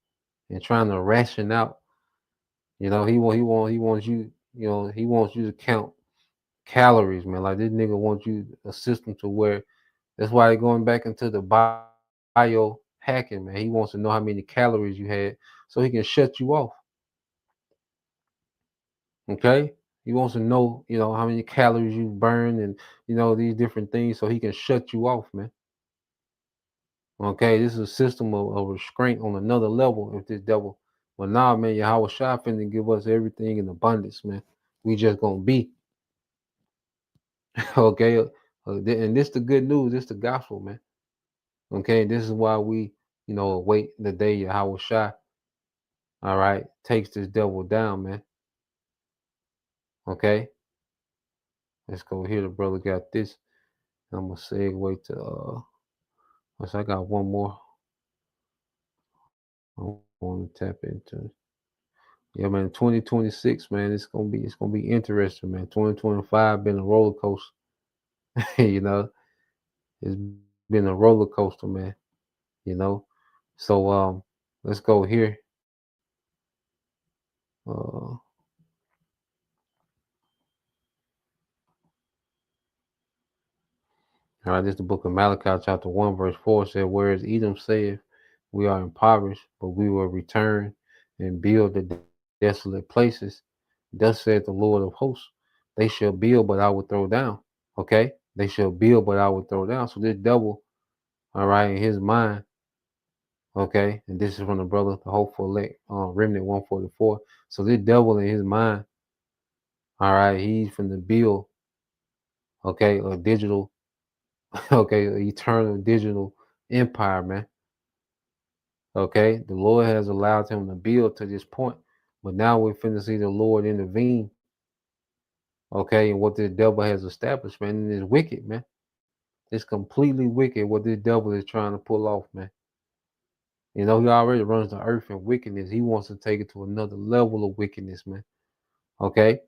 and trying to ration out, he wants you, he wants you to count calories, man. Like this nigga wants you a system to where that's why they're going back into the bio hacking, man. He wants to know how many calories you had so he can shut you off. Okay? He wants to know, how many calories you burn and these different things so he can shut you off, man. Okay, this is a system of restraint on another level if this devil. But nah, man, Yahweh Shai finna give us everything in abundance, man. We just gonna be. Okay, and this the good news. This the gospel, man. Okay, this is why we, await the day Yahweh Shai, all right, takes this devil down, man. Okay, let's go here. The brother got this. I'm gonna segue to I got one more I want to tap into. Yeah, man, 2026, man, it's gonna be interesting, man. 2025 been a roller coaster. It's been a roller coaster, man. So let's go here. All right, this is the book of Malachi, chapter 1, verse 4 said, whereas Edom saith, we are impoverished, but we will return and build the desolate places. Thus said the Lord of hosts, they shall build, but I will throw down. Okay, they shall build, but I will throw down. So this devil, all right, in his mind, okay, and this is from the brother, the hopeful elect, remnant 144. So this devil in his mind, all right, he's from the build, okay, a digital, okay, eternal digital empire, man. Okay, the Lord has allowed him to build to this point, but now we're finna see the Lord intervene. Okay, and what this devil has established, man, and it's wicked, man. It's completely wicked what this devil is trying to pull off, man. He already runs the earth in wickedness. He wants to take it to another level of wickedness, man. Okay?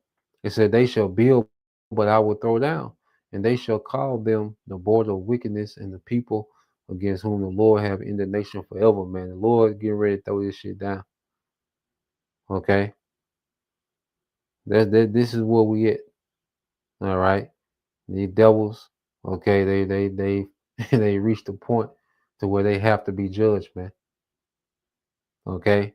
It said, they shall build, but I will throw down. And they shall call them the border of wickedness and the people against whom the Lord have indignation forever, man. The Lord getting ready to throw this shit down. Okay? This is where we at. All right? The devils, okay, they they reached the point, to where they have to be judged, man. Okay?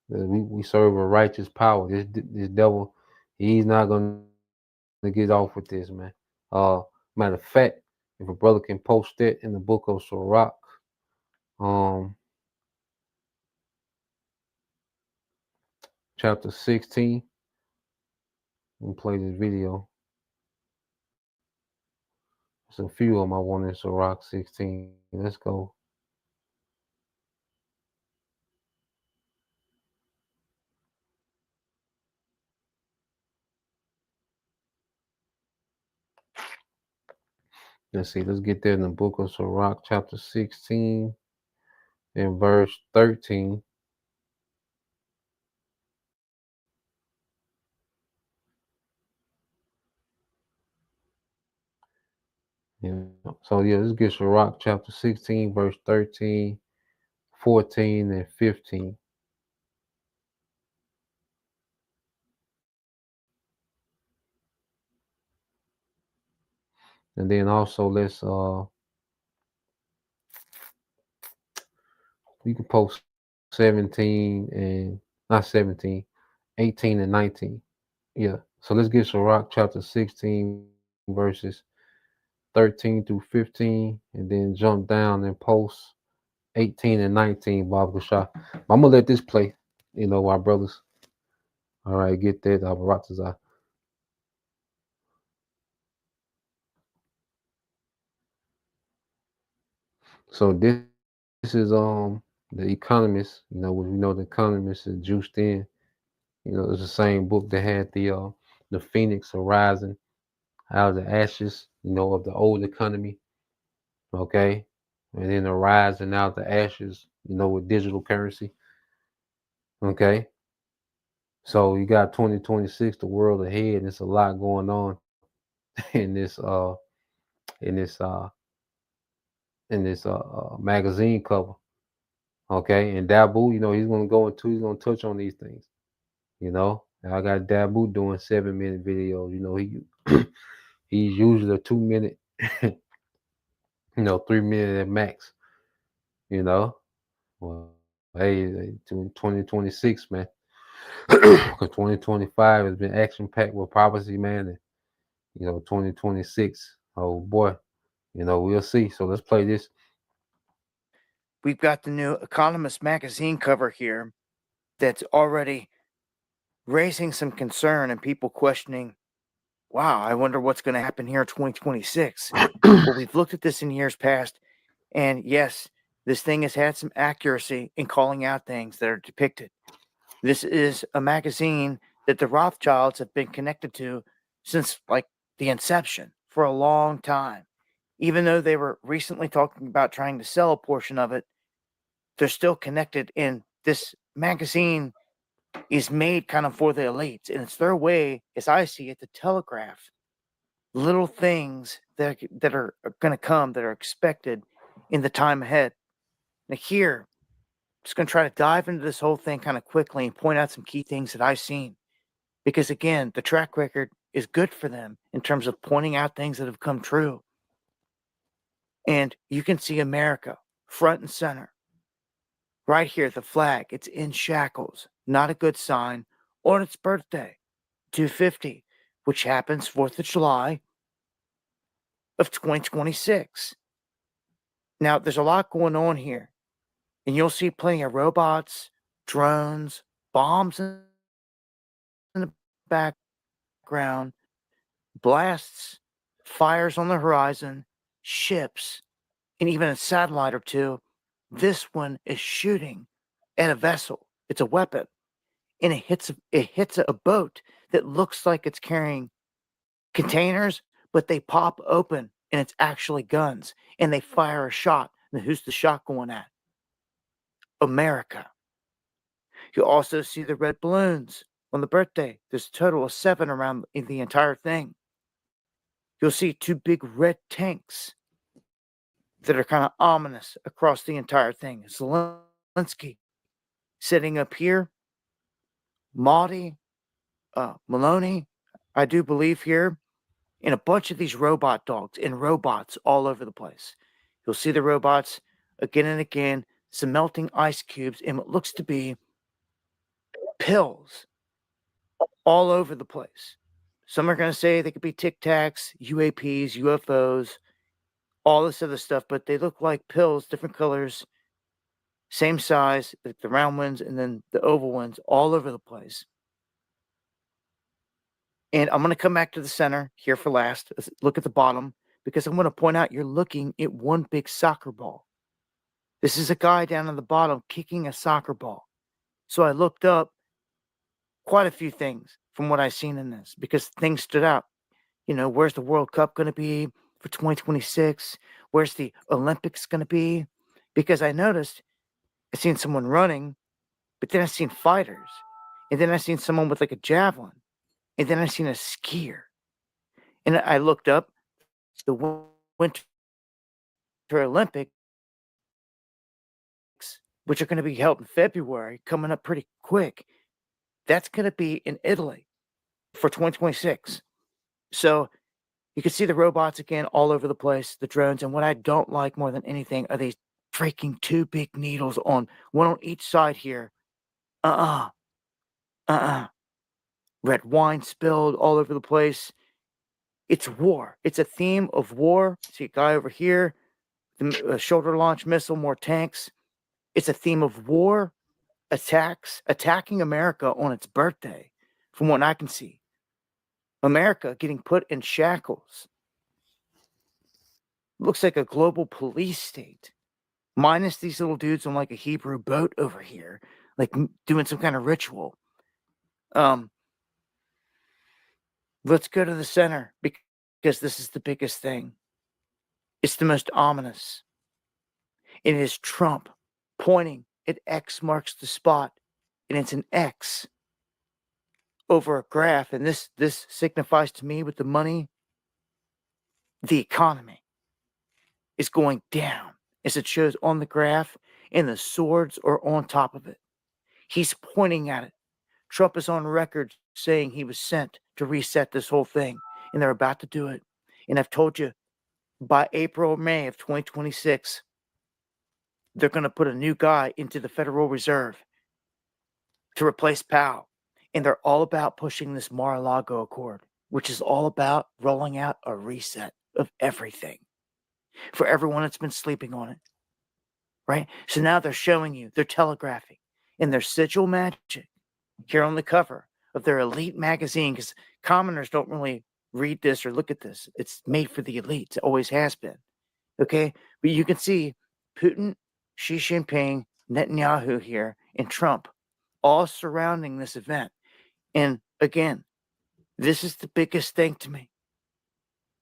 We serve a righteous power. This devil, he's not gonna get off with this, man. Matter of fact, if a brother can post it in the book of Sirach, chapter 16, and play this video. There's a few of them I want in Sirach 16. Let's go. Let's see. Let's get there in the book of Sirach, chapter 16, and verse 13. Yeah. So yeah, let's get Sirach chapter 16, verse 13, 14, and 15. And then also let's we can post 17 and not 17, 18 and 19. Yeah. So let's get Sirach chapter 16, verses 13 through 15, and then jump down and post 18 and 19, Bob Gashah. I'm gonna let this play, our brothers. All right, get that, Baratazah. So this is the Economist. We know the Economist is juiced in. It's the same book that had the phoenix arising out of the ashes, of the old economy. Okay. And then the rising out the ashes, with digital currency. Okay. So you got 2026, the world ahead, and it's a lot going on in this in this uh magazine cover. Okay. And Dabu, he's gonna touch on these things. And I got Dabu doing 7-minute videos. He's usually a 2-minute, 3-minute at max. Well, hey, 2026, man. Because 2025 has been action packed with prophecy, man. And 2026, oh boy, we'll see. So let's play this. We've got the new Economist magazine cover here that's already raising some concern and people questioning, wow, I wonder what's going to happen here in 2026. Well, we've looked at this in years past, and yes, this thing has had some accuracy in calling out things that are depicted. This is a magazine that the Rothschilds have been connected to since like the inception for a long time. Even though they were recently talking about trying to sell a portion of it, they're still connected, and this magazine is made kind of for the elites, and it's their way, as I see it, to telegraph little things that are going to come, that are expected in the time ahead. Now here, I'm just going to try to dive into this whole thing kind of quickly and point out some key things that I've seen, because again, the track record is good for them in terms of pointing out things that have come true. And you can see America front and center. Right here, the flag, it's in shackles. Not a good sign. On its birthday, 250, which happens 4th of July of 2026. Now, there's a lot going on here. And you'll see plenty of robots, drones, bombs in the background, blasts, fires on the horizon, ships, and even a satellite or two. This one is shooting at a vessel. It's a weapon. And it hits a boat that looks like it's carrying containers, but they pop open and it's actually guns, and they fire a shot. And who's the shot going at? America. You'll also see the red balloons on the birthday. There's a total of 7 around in the entire thing. You'll see 2 big red tanks that are kind of ominous across the entire thing. Zelensky sitting up here. Mahdi, Maloney, I do believe here, and a bunch of these robot dogs and robots all over the place. You'll see the robots again and again, some melting ice cubes and what looks to be pills all over the place. Some are going to say they could be Tic Tacs, UAPs, UFOs, all this other stuff, but they look like pills, different colors, same size, like the round ones and then the oval ones, all over the place. And I'm going to come back to the center here for last. Let's look at the bottom because I'm going to point out you're looking at one big soccer ball. This is a guy down on the bottom kicking a soccer ball. So I looked up quite a few things from what I've seen in this because things stood out. You know, where's the World Cup going to be for 2026? Where's the Olympics going to be? Because I noticed I seen someone running, but then I seen fighters. And then I seen someone with like a javelin. And then I seen a skier. And I looked up the Winter Olympics, which are going to be held in February, coming up pretty quick. That's going to be in Italy for 2026. So you can see the robots again all over the place, the drones. And what I don't like more than anything are these freaking two big needles on one on each side here. Red wine spilled all over the place. It's war. It's a theme of war. See a guy over here, the shoulder launch missile, more tanks. It's a theme of war, attacking America on its birthday, from what I can see. America getting put in shackles. Looks like a global police state, minus these little dudes on like a Hebrew boat over here, like doing some kind of ritual. Let's go to the center because this is the biggest thing. It's the most ominous. It is Trump pointing at X marks the spot, and it's an X over a graph. And this signifies to me with the money, the economy is going down as it shows on the graph, and the swords are on top of it. He's pointing at it. Trump is on record saying he was sent to reset this whole thing, and they're about to do it. And I've told you, by April or May of 2026, they're going to put a new guy into the Federal Reserve to replace Powell. And they're all about pushing this Mar-a-Lago Accord, which is all about rolling out a reset of everything for everyone that's been sleeping on it. Right? So now they're showing you, they're telegraphing in their sigil magic here on the cover of their elite magazine, because commoners don't really read this or look at this. It's made for the elites. It always has been. Okay? But you can see Putin, Xi Jinping, Netanyahu here, and Trump all surrounding this event. And again, this is the biggest thing to me.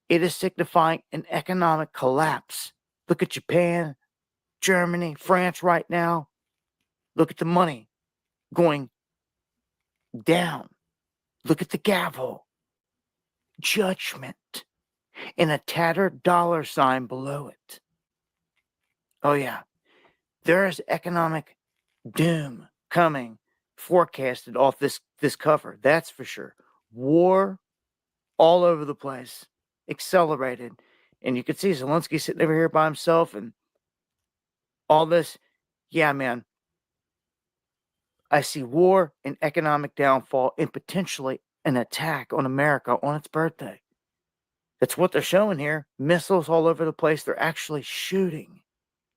It is signifying an economic collapse. Look at Japan, Germany, France right now. Look at the money going down. Look at the gavel. Judgment. And a tattered dollar sign below it. Oh, yeah. There is economic doom coming, forecasted off this cover. That's for sure. War all over the place. Accelerated. And you can see Zelensky sitting over here by himself and all this. Yeah, man. I see war and economic downfall and potentially an attack on America on its birthday. That's what they're showing here. Missiles all over the place. They're actually shooting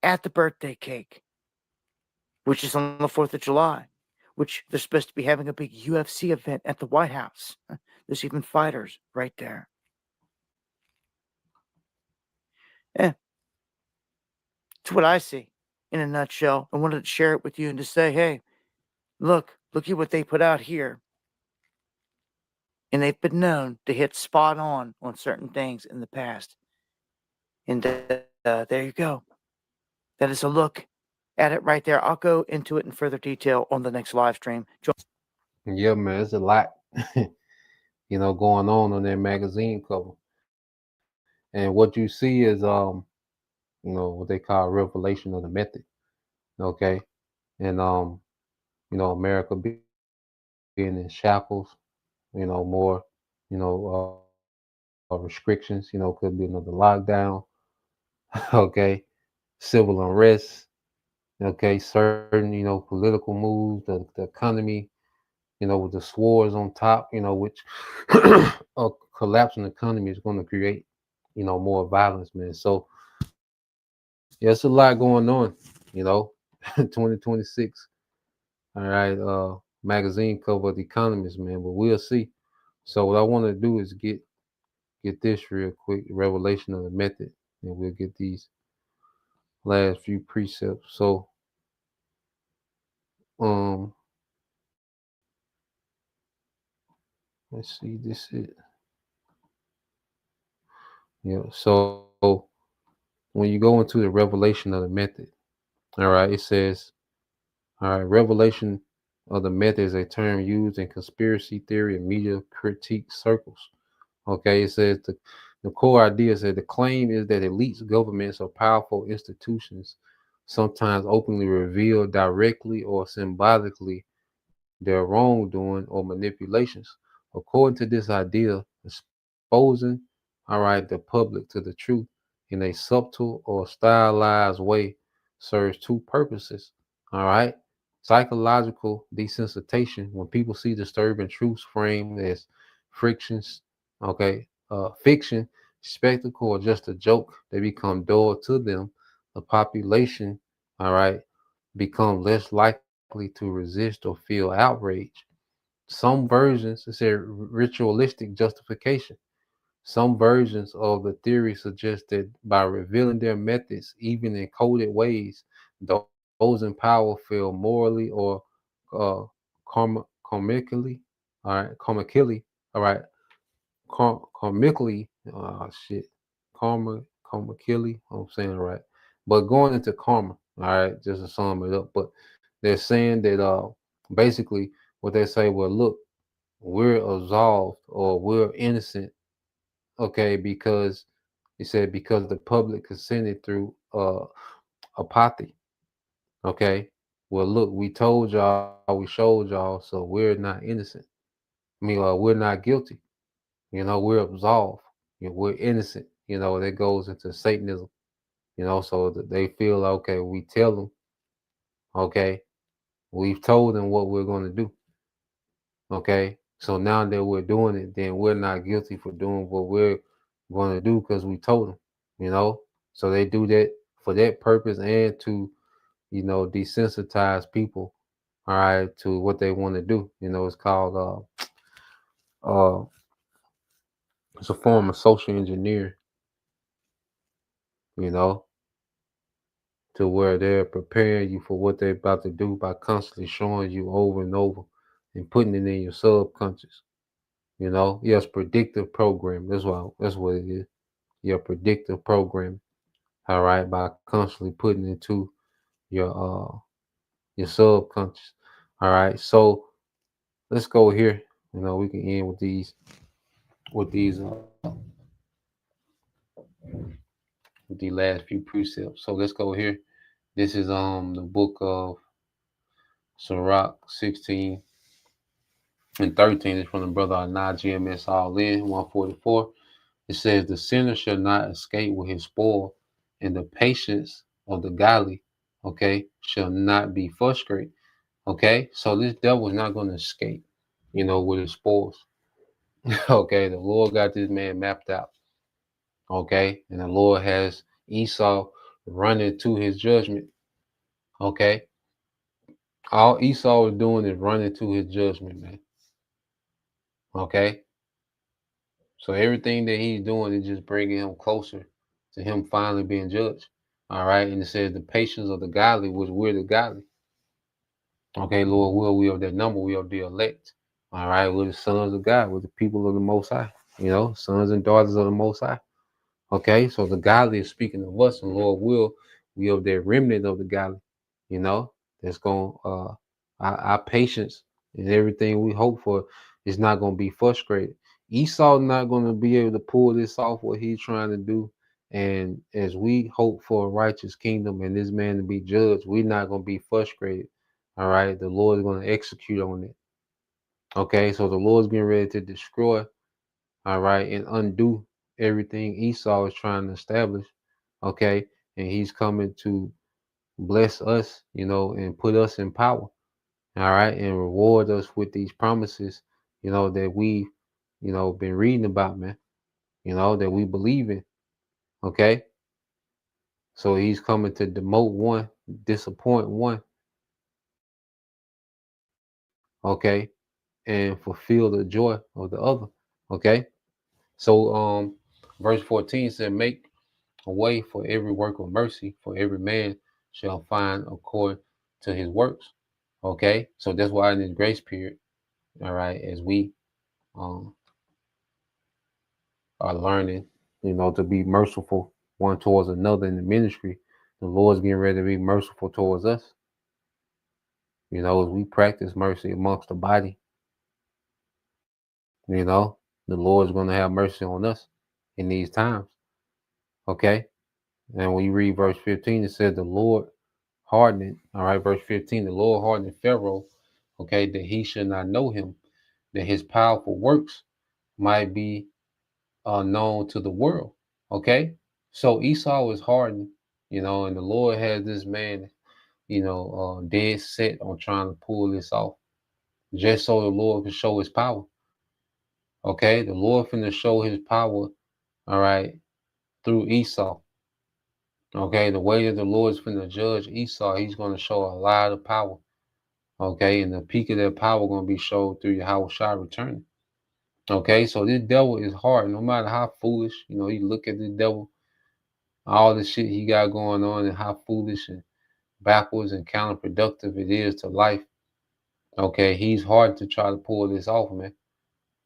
at the birthday cake, which is on the 4th of July, which they're supposed to be having a big UFC event at the White House. There's even fighters right there. It's what I see in a nutshell. I wanted to share it with you and to say, hey, look at what they put out here. And they've been known to hit spot on certain things in the past. And there you go. That is a look at it right there. I'll go into it in further detail on the next live stream. Yeah, man, it's a lot, going on that magazine cover. And what you see is, what they call revelation of the method. Okay. And, America being in shackles, more, restrictions, could be another lockdown. Okay. civil unrest, okay, certain, political moves, the economy, with the wars on top, which a collapsing economy is going to create, more violence, man. So yeah, it's a lot going on, 2026. All right, magazine cover of the Economist, man, but we'll see. So what I want to do is get this real quick, revelation of the method, and we'll get these last few precepts. So um let's see, this is so when you go into the revelation of the method, all right, it says, all right, revelation of the method is a term used in conspiracy theory and media critique circles. Okay, it says the core idea is that the claim is that elites, governments, or powerful institutions sometimes openly reveal directly or symbolically their wrongdoing or manipulations. According to this idea, exposing, all right, the public to the truth in a subtle or stylized way serves two purposes. All right. Psychological desensitization, when people see disturbing truths framed as frictions, okay, fiction, spectacle, or just a joke, they become dull to them. The population, all right, become less likely to resist or feel outrage. Some versions say ritualistic justification. Some versions of the theory suggest that by revealing their methods, even in coded ways, those in power feel morally or uh, comically, all right, all right, comically, shit, comically, I'm saying it right, but going into karma, all right, just to sum it up, but they're saying that basically what they say, well, look, we're absolved or we're innocent, okay, because he said because the public consented through apathy, okay. Well, look, we told y'all, we showed y'all, so we're not innocent. I mean, we're not guilty. We're absolved. We're innocent. That goes into Satanism. So that they feel okay. We tell them, okay, we've told them what we're going to do. Okay, so now that we're doing it, then we're not guilty for doing what we're going to do because we told them. So they do that for that purpose and to desensitize people, all right, to what they want to do. It's called it's a form of social engineer, you know, to where they're preparing you for what they're about to do by constantly showing you over and over and putting it in your subconscious. Yes, predictive program. That's what it is. Your predictive program. All right, by constantly putting it into your subconscious. All right, so let's go here. We can end with the last few precepts. So let's go here. This is the book of Sirach 16 and 13. It's from the brother Anah GMS All In 144. It says, the sinner shall not escape with his spoil, and the patience of the godly, okay, shall not be frustrated. Okay, so this devil is not going to escape, with his spoils. Okay, the Lord got this man mapped out. Okay, and the Lord has Esau running to his judgment. Okay, all Esau is doing is running to his judgment, man. Okay, so everything that he's doing is just bringing him closer to him finally being judged. All right, and it says the patience of the godly, which we're the godly. Okay, Lord, we of that number, we of the elect. All right, we're the sons of God, we're the people of the Most High. Sons and daughters of the Most High. Okay, so the godly is speaking of us, and Lord will, we of that remnant of the godly, that's going our patience and everything we hope for is not going to be frustrated. Esau not going to be able to pull this off what he's trying to do. And as we hope for a righteous kingdom and this man to be judged, we're not going to be frustrated. All right, the Lord is going to execute on it. Okay, so the Lord's getting ready to destroy, all right, and undo everything Esau is trying to establish. Okay, and he's coming to bless us, and put us in power. All right, and reward us with these promises, that we, been reading about, man, that we believe in. Okay. So he's coming to demote one, disappoint one, okay, and fulfill the joy of the other. Okay. So verse 14 said, make a way for every work of mercy, for every man shall find according to his works. Okay. So that's why in this grace period, all right, as we are learning, to be merciful one towards another in the ministry, the Lord's getting ready to be merciful towards us. As we practice mercy amongst the body, the Lord's going to have mercy on us in these times. Okay. And when you read verse 15, it says the Lord hardened, all right, verse 15, the Lord hardened Pharaoh, okay, that he should not know him, that his powerful works might be known to the world. Okay. So Esau was hardened, and the Lord had this man, dead set on trying to pull this off, just so the Lord could show his power. Okay, the Lord finna show his power, all right, through Esau. Okay, the way that the Lord's finna judge Esau, he's gonna show a lot of power. Okay, and the peak of that power gonna be showed through Yahweh Shai returning. Okay, so this devil is hard, no matter how foolish, you look at the devil, all the shit he got going on, and how foolish and backwards and counterproductive it is to life. Okay, he's hard to try to pull this off, man.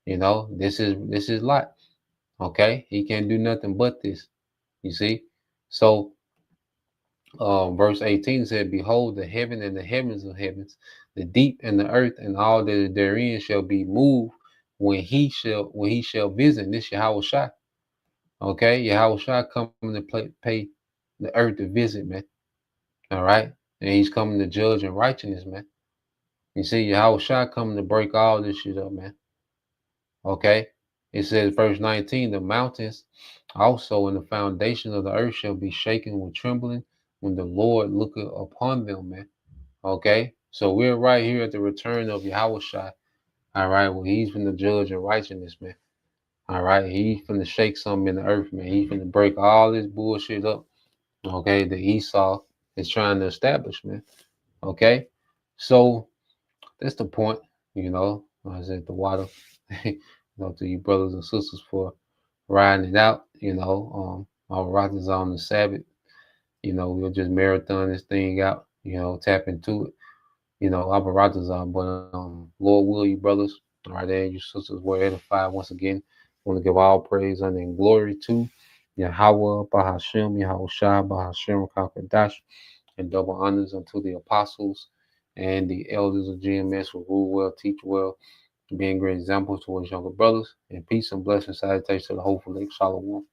This is Lot. Okay, he can't do nothing but this. You see, so verse 18 said, "Behold, the heaven and the heavens of heavens, the deep and the earth, and all that is therein shall be moved when he shall visit." This Yahweh Shai. Okay, Yahweh Shai coming to pay the earth a visit, man. All right, and he's coming to judge in righteousness, man. You see, Yahweh Shai coming to break all this shit up, man. Okay, it says, verse 19, the mountains also and the foundation of the earth shall be shaken with trembling when the Lord looketh upon them, man. Okay, so we're right here at the return of Yahweh Shai. All right, well, he's from the judge of righteousness, man. All right, he's finna shake something in the earth, man. He's finna break all this bullshit up. Okay, that Esau is trying to establish, man. Okay, so that's the point, I said the water, to you brothers and sisters for riding it out, our rockets on the Sabbath, we'll just marathon this thing out, tap into it, Abaratazar, but Lord will you brothers, all right, there, you sisters were edified once again. I want to give all praise, honor, and glory to Yahweh, Bahashem, Yahweh Shai, Bahashem, Kakadash, and double honors unto the apostles and the elders of GMS who rule well, teach well, being great examples towards younger brothers. And peace and blessings, salutations to the whole Lake Shalom.